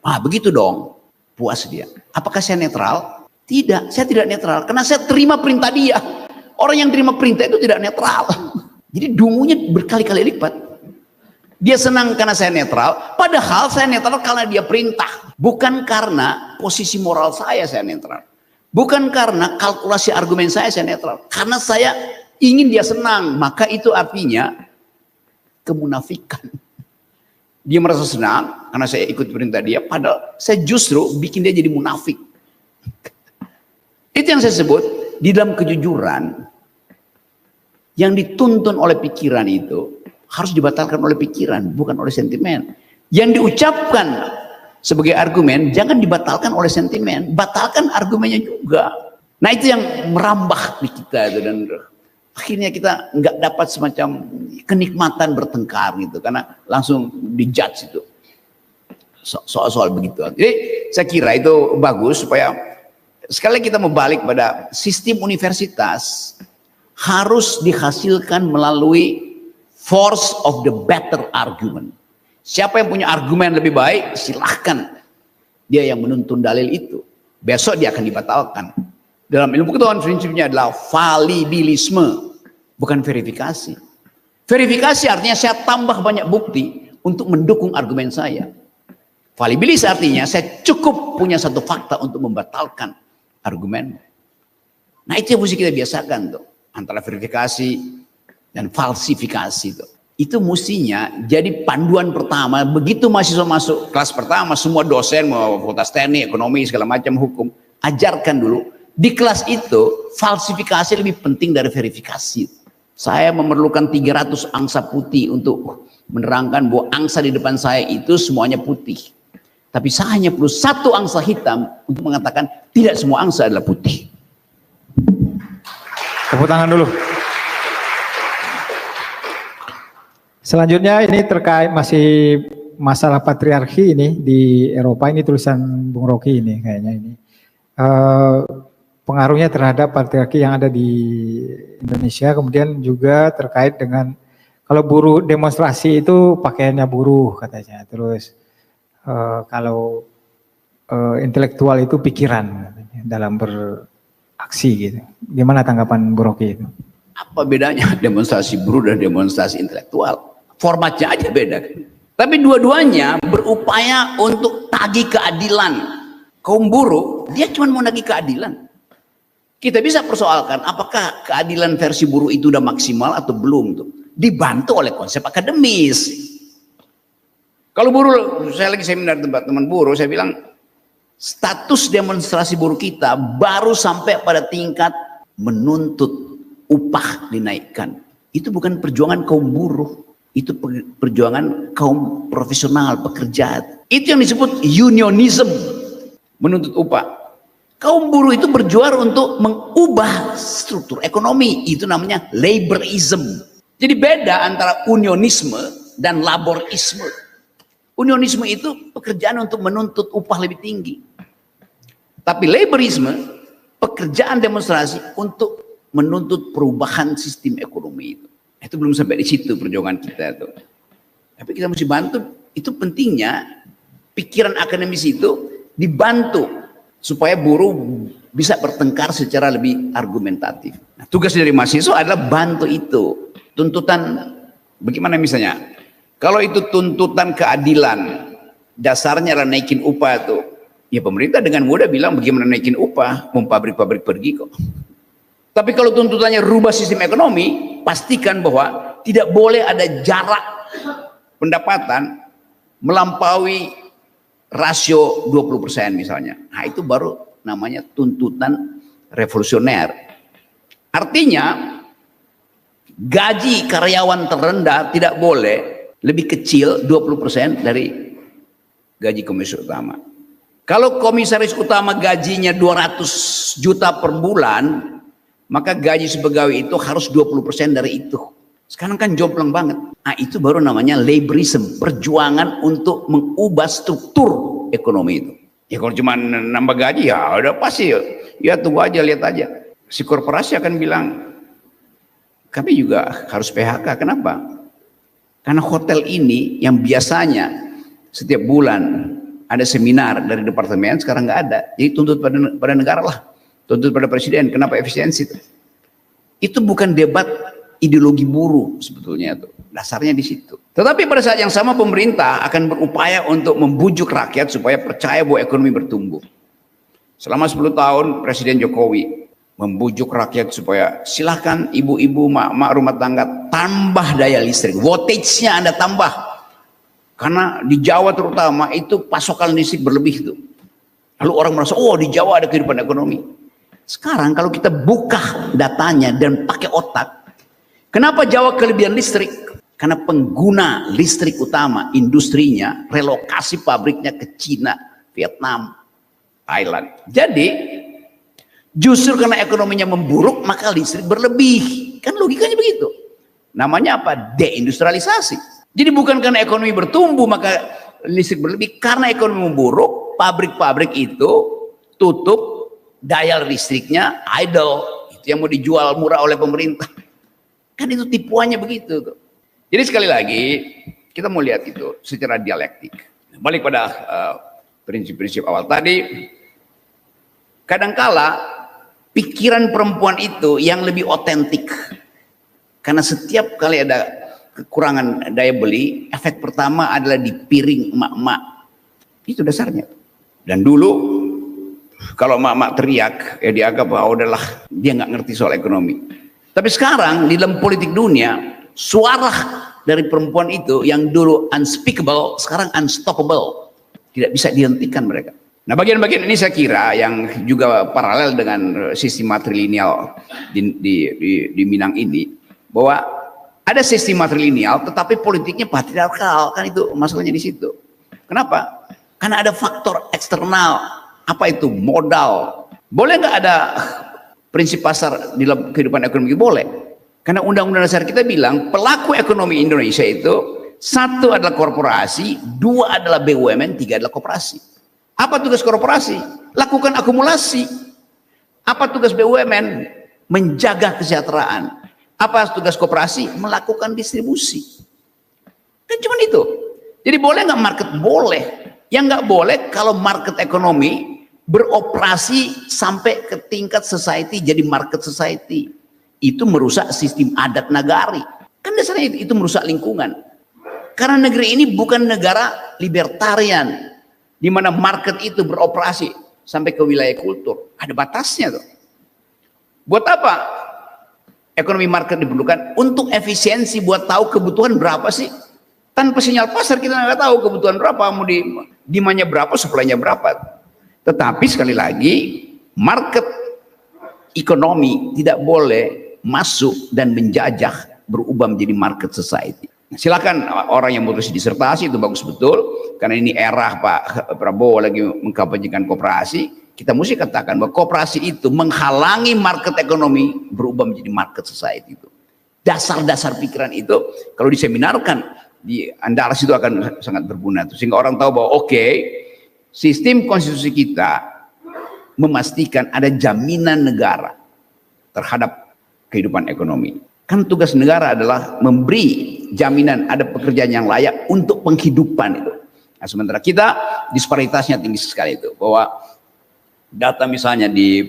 Ah begitu dong. Puas dia. Apakah saya netral? Tidak, saya tidak netral. Karena saya terima perintah dia. Orang yang terima perintah itu tidak netral. Jadi dungunya berkali-kali lipat. Dia senang karena saya netral. Padahal saya netral karena dia perintah. Bukan karena posisi moral saya netral. Bukan karena kalkulasi argumen saya netral. Karena saya ingin dia senang. Maka itu artinya kemunafikan. Dia merasa senang karena saya ikut perintah dia. Padahal saya justru bikin dia jadi munafik. Itu yang saya sebut di dalam kejujuran yang dituntun oleh pikiran itu harus dibatalkan oleh pikiran, bukan oleh sentimen. Yang diucapkan sebagai argumen jangan dibatalkan oleh sentimen, batalkan argumennya juga. Nah itu yang merambah di kita itu, dan akhirnya kita nggak dapat semacam kenikmatan bertengkar gitu karena langsung dijudge itu soal-soal begitu. Jadi saya kira itu bagus supaya sekali kita mau balik pada sistem universitas harus dihasilkan melalui force of the better argument. Siapa yang punya argumen lebih baik, silahkan dia yang menuntun dalil itu. Besok dia akan dibatalkan. Dalam ilmu pengetahuan prinsipnya adalah validilisme, bukan verifikasi. Verifikasi artinya saya tambah banyak bukti untuk mendukung argumen saya. Validilis artinya saya cukup punya satu fakta untuk membatalkan argumen. Nah itu yang mesti kita biasakan tuh, antara verifikasi dan falsifikasi tuh. Itu mestinya jadi panduan pertama. Begitu mahasiswa masuk kelas pertama, semua dosen mau fakultas teknik, ekonomi, segala macam hukum, ajarkan dulu di kelas itu falsifikasi lebih penting dari verifikasi. Saya memerlukan 300 angsa putih untuk menerangkan bahwa angsa di depan saya itu semuanya putih. Tapi saya hanya perlu 1 angsa hitam untuk mengatakan tidak semua angsa adalah putih. Tepuk tangan dulu. Selanjutnya ini terkait masih masalah patriarki ini di Eropa, ini tulisan Bung Rocky ini kayaknya ini. Pengaruhnya terhadap patriarki yang ada di Indonesia, kemudian juga terkait dengan kalau buruh demonstrasi itu pakaiannya buruh katanya, terus kalau intelektual itu pikiran dalam beraksi gitu. Gimana tanggapan Bu Rocky itu? Apa bedanya demonstrasi buruh dan demonstrasi intelektual? Formatnya aja beda. Tapi dua-duanya berupaya untuk tagih keadilan. Kaum buruh, dia cuma mau nagih keadilan. Kita bisa persoalkan apakah keadilan versi buruh itu udah maksimal atau belum tuh. Dibantu oleh konsep akademis. Kalau buruh, saya lagi seminar tempat teman buruh, saya bilang status demonstrasi buruh kita baru sampai pada tingkat menuntut upah dinaikkan. Itu bukan perjuangan kaum buruh, itu perjuangan kaum profesional, pekerja. Itu yang disebut unionism, menuntut upah. Kaum buruh itu berjuang untuk mengubah struktur ekonomi, itu namanya laborism. Jadi beda antara unionisme dan laborisme. Unionisme itu pekerjaan untuk menuntut upah lebih tinggi. Tapi laborisme, pekerjaan demonstrasi untuk menuntut perubahan sistem ekonomi itu. Itu belum sampai di situ perjuangan kita itu. Tapi kita mesti bantu, itu pentingnya pikiran akademis itu dibantu supaya buruh bisa bertengkar secara lebih argumentatif. Nah, tugas dari mahasiswa adalah bantu itu. Tuntutan bagaimana misalnya? Kalau itu tuntutan keadilan, dasarnya adalah naikin upah itu. Ya pemerintah dengan mudah bilang bagaimana naikin upah, mau pabrik-pabrik pergi kok. Tapi kalau tuntutannya rubah sistem ekonomi, pastikan bahwa tidak boleh ada jarak pendapatan melampaui rasio 20% misalnya. Nah itu baru namanya tuntutan revolusioner. Artinya gaji karyawan terendah tidak boleh lebih kecil 20% dari gaji komisaris utama. Kalau komisaris utama gajinya 200 juta per bulan, maka gaji sepegawai itu harus 20% dari itu. Sekarang kan jomplang banget. Nah itu baru namanya laborism, perjuangan untuk mengubah struktur ekonomi itu. Ya kalau cuma nambah gaji ya udah pasti ya tunggu aja, lihat aja. Si korporasi akan bilang kami juga harus PHK. Kenapa? Karena hotel ini yang biasanya setiap bulan ada seminar dari departemen sekarang nggak ada. Jadi tuntut pada negara lah, tuntut pada presiden. Kenapa efisiensi? Itu bukan debat ideologi buruh sebetulnya tuh, dasarnya di situ. Tetapi pada saat yang sama pemerintah akan berupaya untuk membujuk rakyat supaya percaya bahwa ekonomi bertumbuh. Selama 10 tahun Presiden Jokowi membujuk rakyat supaya silahkan ibu-ibu, mak-mak rumah tangga tambah daya listrik, voltage-nya Anda tambah. Karena di Jawa terutama itu pasokan listrik berlebih tuh. Lalu orang merasa, oh di Jawa ada kehidupan ekonomi. Sekarang kalau kita buka datanya dan pakai otak, kenapa Jawa kelebihan listrik? Karena pengguna listrik utama, industrinya, relokasi pabriknya ke Cina, Vietnam, Thailand. Jadi, justru karena ekonominya memburuk, maka listrik berlebih. Kan logikanya begitu. Namanya apa? Deindustrialisasi. Jadi bukan karena ekonomi bertumbuh, maka listrik berlebih. Karena ekonomi memburuk, pabrik-pabrik itu tutup, daya listriknya idle. Itu yang mau dijual murah oleh pemerintah. Kan itu tipuannya begitu tuh. Jadi sekali lagi kita mau lihat itu secara dialektik. Balik pada prinsip-prinsip awal tadi. Kadangkala pikiran perempuan itu yang lebih otentik. Karena setiap kali ada kekurangan daya beli, efek pertama adalah di piring emak-emak. Itu dasarnya. Dan dulu kalau emak-emak teriak, ya dianggap bahwa udahlah dia nggak ngerti soal ekonomi. Tapi sekarang di dalam politik dunia, suara dari perempuan itu yang dulu unspeakable, sekarang unstoppable. Tidak bisa dihentikan mereka. Nah bagian-bagian ini saya kira yang juga paralel dengan sistem matrilineal di Minang ini, bahwa ada sistem matrilineal tetapi politiknya patriarkal, kan itu masalahnya di situ. Kenapa? Karena ada faktor eksternal. Apa itu? Modal. Boleh nggak ada prinsip pasar di dalam kehidupan ekonomi? Boleh. Karena undang-undang dasar kita bilang pelaku ekonomi Indonesia itu 1 adalah korporasi, 2 adalah BUMN, 3 adalah koperasi. Apa tugas korporasi? Lakukan akumulasi. Apa tugas BUMN? Menjaga kesejahteraan. Apa tugas koperasi? Melakukan distribusi. Kan cuma itu. Jadi boleh nggak market? Boleh. Yang nggak boleh kalau market ekonomi beroperasi sampai ke tingkat society jadi market society. Itu merusak sistem adat nagari. Kan dasarnya itu merusak lingkungan. Karena negeri ini bukan negara libertarian di mana market itu beroperasi sampai ke wilayah kultur. Ada batasnya tuh. Buat apa ekonomi market diperlukan? Untuk efisiensi, buat tahu kebutuhan berapa sih. Tanpa sinyal pasar kita nggak tahu kebutuhan berapa, mau demandnya berapa, supply-nya berapa. Tetapi sekali lagi, market ekonomi tidak boleh masuk dan menjajah, berubah menjadi market society. Silakan orang yang menulis disertasi, itu bagus betul, karena ini era Pak Prabowo lagi mengkampanyekan koperasi. Kita mesti katakan bahwa koperasi itu menghalangi market ekonomi berubah menjadi market society. Itu dasar-dasar pikiran itu kalau diseminarkan di Andalas itu akan sangat berguna, sehingga orang tahu bahwa oke, sistem konstitusi kita memastikan ada jaminan negara terhadap kehidupan ekonomi. Kan tugas negara adalah memberi jaminan ada pekerjaan yang layak untuk penghidupan itu. Nah, sementara kita disparitasnya tinggi sekali itu. Bahwa data misalnya di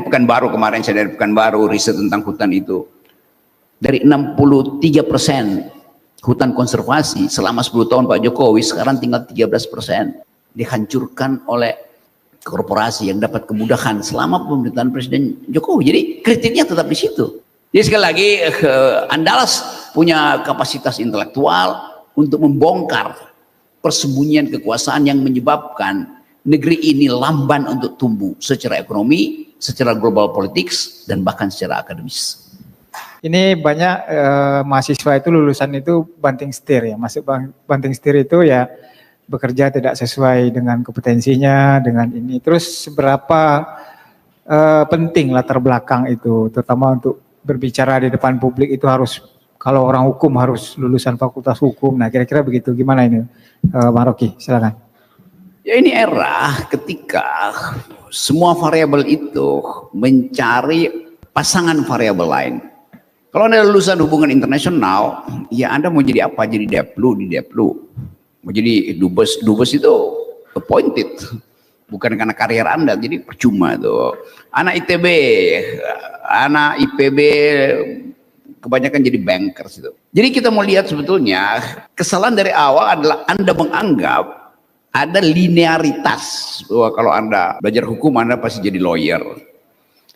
Pekanbaru kemarin, saya dari Pekanbaru riset tentang hutan itu, dari 63% hutan konservasi selama 10 tahun Pak Jokowi, sekarang tinggal 13%. Dihancurkan oleh korporasi yang dapat kemudahan selama pemerintahan Presiden Jokowi. Jadi kritiknya tetap di situ. Jadi sekali lagi Andalas punya kapasitas intelektual untuk membongkar persembunyian kekuasaan yang menyebabkan negeri ini lamban untuk tumbuh secara ekonomi, secara global politics, dan bahkan secara akademis. Ini banyak mahasiswa itu lulusan itu banting setir ya, masuk banting setir itu ya bekerja tidak sesuai dengan kompetensinya, dengan ini. Terus seberapa penting latar belakang itu, terutama untuk berbicara di depan publik itu harus, kalau orang hukum harus lulusan fakultas hukum. Nah kira-kira begitu, gimana ini Bang Rocky, silakan. Ya ini era ketika semua variabel itu mencari pasangan variabel lain. Kalau Anda lulusan hubungan internasional, ya Anda mau jadi apa? Jadi Deplu di Deplu. Mau jadi dubes itu appointed. Bukan karena karier Anda, jadi percuma tuh. Anak ITB, anak IPB kebanyakan jadi bankers itu. Jadi kita mau lihat sebetulnya kesalahan dari awal adalah Anda menganggap ada linearitas bahwa kalau Anda belajar hukum Anda pasti jadi lawyer.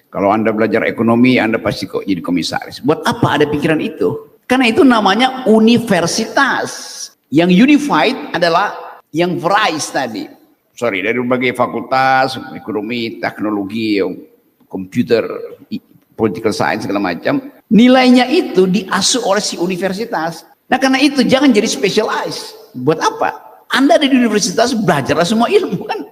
Kalau Anda belajar ekonomi Anda pasti kok jadi komisaris. Buat apa ada pikiran itu? Karena itu namanya universitas. Yang unified adalah yang varies tadi. Dari berbagai fakultas, ekonomi, teknologi, komputer, political science, segala macam. Nilainya itu diasuh oleh si universitas. Nah karena itu jangan jadi specialized. Buat apa? Anda ada di universitas, belajarlah semua ilmu kan.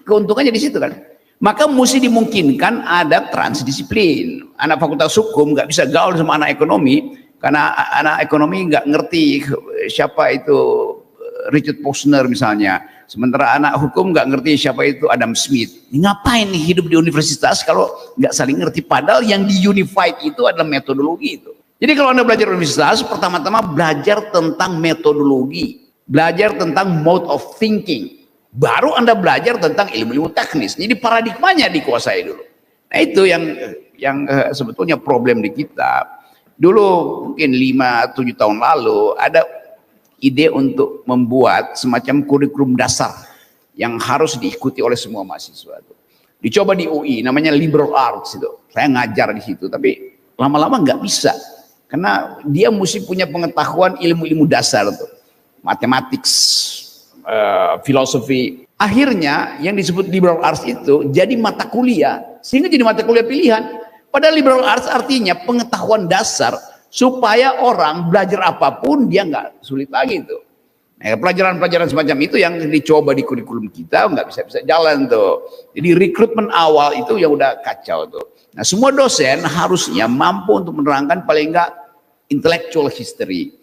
Keuntungannya di situ kan. Maka mesti dimungkinkan ada transdisiplin. Anak fakultas hukum nggak bisa gaul sama anak ekonomi. Karena anak ekonomi nggak ngerti siapa itu Richard Posner misalnya. Sementara anak hukum nggak ngerti siapa itu Adam Smith. Ngapain nih hidup di universitas kalau nggak saling ngerti? Padahal yang di unified itu adalah metodologi itu. Jadi kalau Anda belajar universitas, pertama-tama belajar tentang metodologi. Belajar tentang mode of thinking. Baru Anda belajar tentang ilmu-ilmu teknis. Jadi paradigmanya dikuasai dulu. Nah itu yang sebetulnya problem di kita. Dulu mungkin 5-7 tahun lalu ada ide untuk membuat semacam kurikulum dasar yang harus diikuti oleh semua mahasiswa. Dicoba di UI, namanya liberal arts itu. Saya ngajar di situ, tapi lama-lama nggak bisa, karena dia mesti punya pengetahuan ilmu-ilmu dasar tuh, matematik, filosofi. Akhirnya yang disebut liberal arts itu jadi mata kuliah, sehingga jadi mata kuliah pilihan. Padahal liberal arts artinya pengetahuan dasar supaya orang belajar apapun dia nggak sulit lagi tuh. Nah, pelajaran-pelajaran semacam itu yang dicoba di kurikulum kita nggak bisa jalan tuh. Jadi rekrutmen awal itu ya udah kacau tuh. Nah semua dosen harusnya mampu untuk menerangkan paling nggak intellectual history.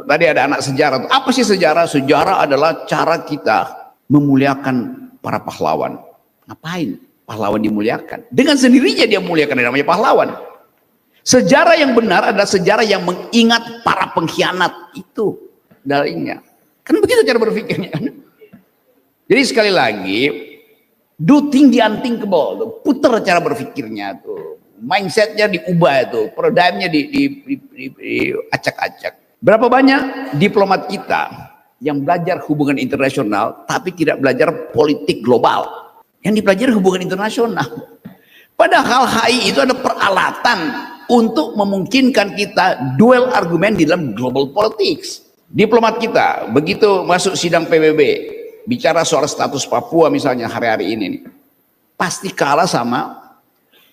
Tadi ada anak sejarah tuh. Apa sih sejarah? Sejarah adalah cara kita memuliakan para pahlawan. Ngapain pahlawan dimuliakan? Dengan sendirinya dia muliakan, yang namanya pahlawan. Sejarah yang benar adalah sejarah yang mengingat para pengkhianat itu dalilnya. Kan begitu cara berpikirnya. Jadi sekali lagi, do think the unthinkable, putar cara berpikirnya tuh, mindsetnya diubah tuh, paradigmnya diacak-acak. Berapa banyak diplomat kita yang belajar hubungan internasional tapi tidak belajar politik global? Yang dipelajari hubungan internasional. Padahal HI itu ada peralatan untuk memungkinkan kita duel argumen di dalam global politics. Diplomat kita begitu masuk sidang PBB bicara soal status Papua misalnya hari-hari ini nih, pasti kalah sama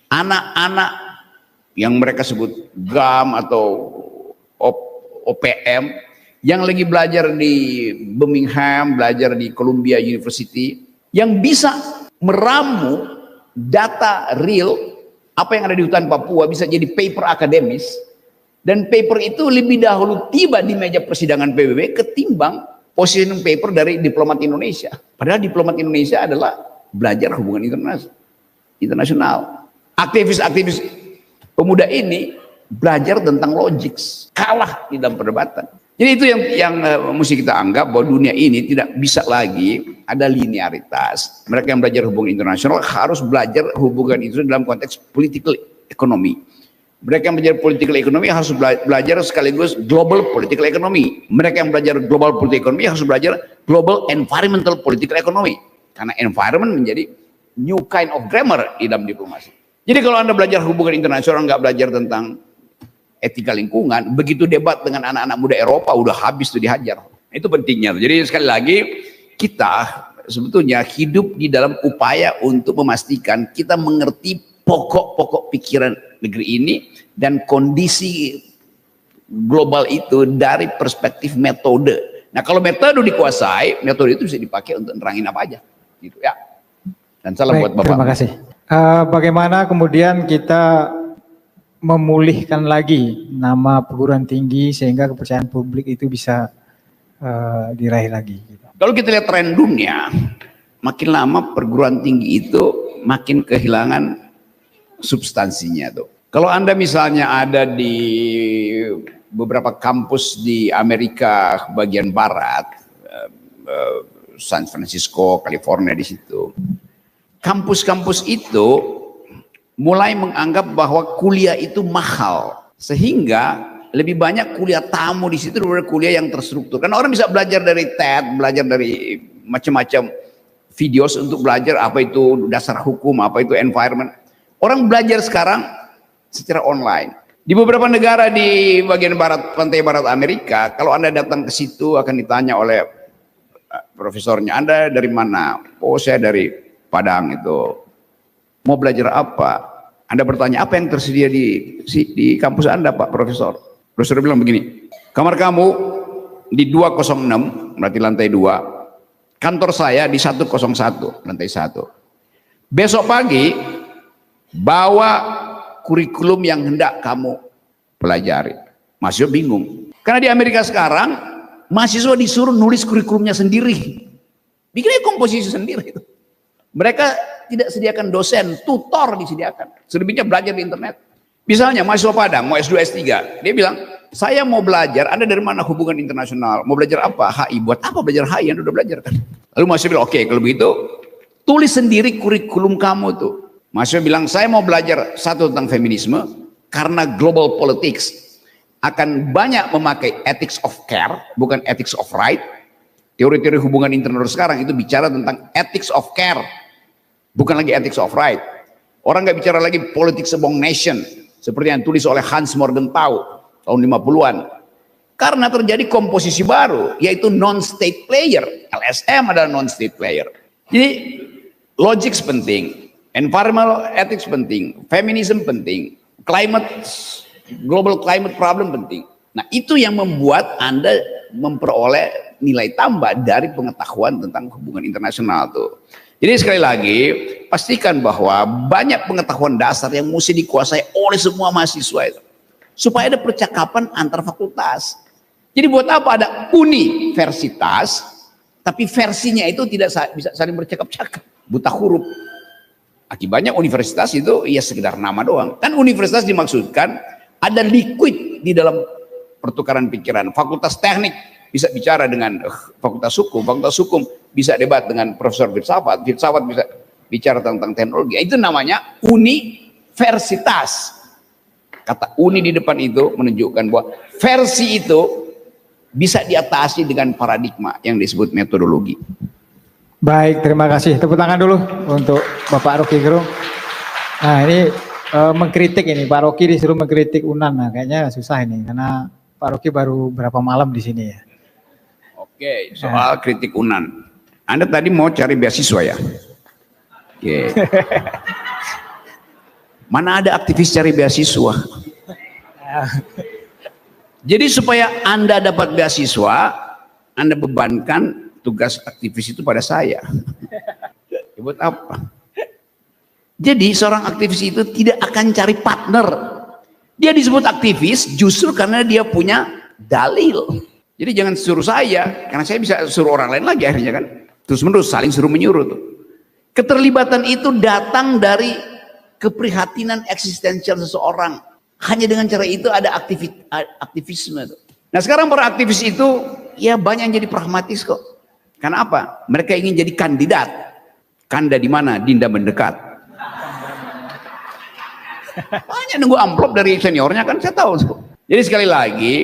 anak-anak yang mereka sebut GAM atau OPM yang lagi belajar di Birmingham, belajar di Columbia University, yang bisa meramu data real apa yang ada di hutan Papua bisa jadi paper akademis, dan paper itu lebih dahulu tiba di meja persidangan PBB ketimbang position paper dari diplomat Indonesia. Padahal diplomat Indonesia adalah belajar hubungan internasional. Aktivis-aktivis pemuda ini belajar tentang logik, kalah di dalam perdebatan. Jadi itu yang mesti kita anggap, bahwa dunia ini tidak bisa lagi ada linearitas. Mereka yang belajar hubungan internasional harus belajar hubungan itu dalam konteks political economy. Mereka yang belajar political economy harus belajar sekaligus global political economy. Mereka yang belajar global political economy harus belajar global environmental political economy. Karena environment menjadi new kind of grammar di dalam diplomasi. Jadi kalau Anda belajar hubungan internasional nggak belajar tentang etika lingkungan, begitu debat dengan anak-anak muda Eropa udah habis tuh dihajar. Itu pentingnya. Jadi sekali lagi kita sebetulnya hidup di dalam upaya untuk memastikan kita mengerti pokok-pokok pikiran negeri ini dan kondisi global itu dari perspektif metode. Nah kalau metode dikuasai, metode itu bisa dipakai untuk nerangin apa aja, gitu ya. Dan salam buat Bapak. Terima kasih. Bagaimana kemudian kita memulihkan lagi nama perguruan tinggi sehingga kepercayaan publik itu bisa diraih lagi. Kalau kita lihat tren dunia, makin lama perguruan tinggi itu makin kehilangan substansinya tuh. Kalau Anda misalnya ada di beberapa kampus di Amerika bagian barat, San Francisco, California di situ, kampus-kampus itu mulai menganggap bahwa kuliah itu mahal, sehingga lebih banyak kuliah tamu di situ daripada kuliah yang terstruktur. Karena orang bisa belajar dari TED, belajar dari macam-macam videos untuk belajar apa itu dasar hukum, apa itu environment. Orang belajar sekarang secara online. Di beberapa negara di bagian barat, pantai barat Amerika, kalau Anda datang ke situ akan ditanya oleh profesornya, Anda dari mana? Oh, saya dari Padang itu. Mau belajar apa? Anda bertanya, apa yang tersedia di kampus Anda, Pak Profesor? Profesor bilang begini, kamar kamu di 206, berarti lantai 2. Kantor saya di 101, lantai 1. Besok pagi, bawa kurikulum yang hendak kamu pelajari. Mahasiswa bingung. Karena di Amerika sekarang, mahasiswa disuruh nulis kurikulumnya sendiri. Bikinnya komposisi sendiri itu. Mereka tidak sediakan dosen, tutor disediakan. Selebihnya belajar di internet. Misalnya mahasiswa Padang mau S2 S3, dia bilang, saya mau belajar, Anda dari mana hubungan internasional? Mau belajar apa? HI. Buat apa belajar HI? Anda udah belajar kan? Lalu mahasiswa bilang, oke, kalau begitu tulis sendiri kurikulum kamu tuh. Mahasiswa bilang, saya mau belajar satu tentang feminisme, karena global politics akan banyak memakai ethics of care, bukan ethics of right. Teori-teori hubungan internasional sekarang itu bicara tentang ethics of care, bukan lagi ethics of right. Orang nggak bicara lagi politics among nation, seperti yang tulis oleh Hans Morgenthau tahun 50-an. Karena terjadi komposisi baru, yaitu non-state player. LSM adalah non-state player. Jadi logik penting, environmental ethics penting, feminism penting, global climate problem penting. Nah itu yang membuat Anda memperoleh nilai tambah dari pengetahuan tentang hubungan internasional tuh. Jadi sekali lagi pastikan bahwa banyak pengetahuan dasar yang mesti dikuasai oleh semua mahasiswa itu, supaya ada percakapan antar fakultas. Jadi buat apa ada universitas tapi versinya itu tidak bisa saling bercakap-cakap, buta huruf. Akibatnya universitas itu ya sekedar nama doang. Kan universitas dimaksudkan ada liquid di dalam pertukaran pikiran. Fakultas teknik bisa bicara dengan fakultas hukum bisa debat dengan profesor filsafat bisa bicara tentang teknologi. Itu namanya universitas. Kata uni di depan itu menunjukkan bahwa versi itu bisa diatasi dengan paradigma yang disebut metodologi. Baik, terima kasih. Tepuk tangan dulu untuk Bapak Rocky Gerung. Nah ini mengkritik ini Pak Rocky disuruh mengkritik Unan, nah kayaknya susah ini karena Pak Rocky baru berapa malam di sini ya. Oke, soal kritik Unan. Anda tadi mau cari beasiswa ya? Oke. Mana ada aktivis cari beasiswa? Jadi supaya Anda dapat beasiswa, Anda bebankan tugas aktivis itu pada saya. Buat apa? Jadi seorang aktivis itu tidak akan cari partner. Dia disebut aktivis justru karena dia punya dalil. Jadi jangan suruh saya, karena saya bisa suruh orang lain lagi akhirnya kan. Terus menerus saling suruh menyuruh tuh. Keterlibatan itu datang dari keprihatinan eksistensial seseorang. Hanya dengan cara itu ada aktivisme tuh. Nah sekarang para aktivis itu ya banyak yang jadi pragmatis kok. Karena apa? Mereka ingin jadi kandidat. Kanda di mana? Dinda mendekat. Banyak nunggu amplop dari seniornya kan saya tahu. Jadi sekali lagi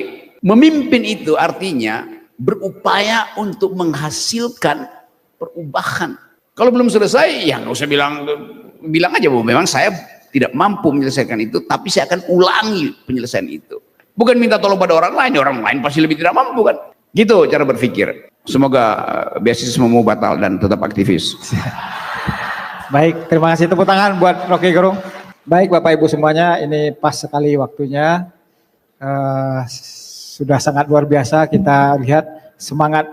memimpin itu artinya berupaya untuk menghasilkan perubahan. Kalau belum selesai ya nggak usah bilang aja bahwa memang saya tidak mampu menyelesaikan itu, tapi saya akan ulangi penyelesaian itu. Bukan minta tolong pada orang lain pasti lebih tidak mampu kan. Gitu cara berpikir. Semoga beasiswa mau batal dan tetap aktivis. Baik, terima kasih, tepuk tangan buat Rocky Gerung. Baik Bapak Ibu semuanya, ini pas sekali waktunya. Sudah sangat luar biasa kita lihat semangat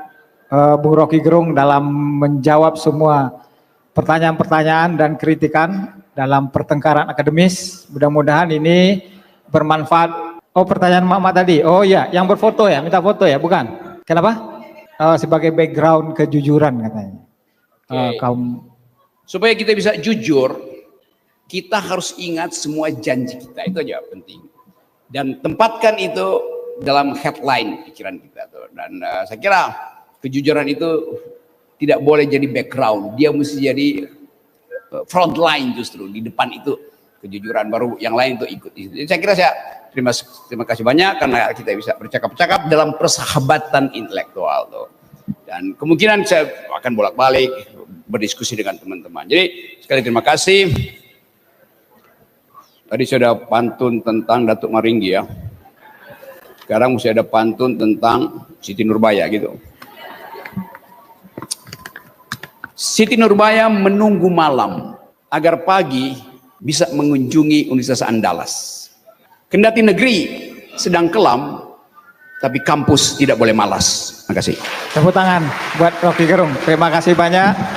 Bung Rocky Gerung dalam menjawab semua pertanyaan-pertanyaan dan kritikan dalam pertengkaran akademis. Mudah-mudahan ini bermanfaat. Oh, pertanyaan Mama tadi. Oh ya, yang berfoto ya, minta foto ya, bukan? Kenapa? Sebagai background kejujuran katanya. Supaya kita bisa jujur, kita harus ingat semua janji kita, itu aja penting. Dan tempatkan itu dalam headline pikiran kita tuh. Dan saya kira kejujuran itu tidak boleh jadi background, dia mesti jadi front line justru, di depan itu kejujuran, baru yang lain itu ikut. Jadi saya kira terima kasih banyak karena kita bisa bercakap-cakap dalam persahabatan intelektual tuh. Dan kemungkinan saya akan bolak-balik berdiskusi dengan teman-teman. Jadi sekali terima kasih. Tadi sudah pantun tentang Datuk Maringgi ya. Sekarang mesti ada pantun tentang Siti Nurbaya gitu. Siti Nurbaya menunggu malam agar pagi bisa mengunjungi Universitas Andalas. Kendati negeri sedang kelam, tapi kampus tidak boleh malas. Terima kasih. Tepuk tangan buat Rocky Gerung. Terima kasih banyak.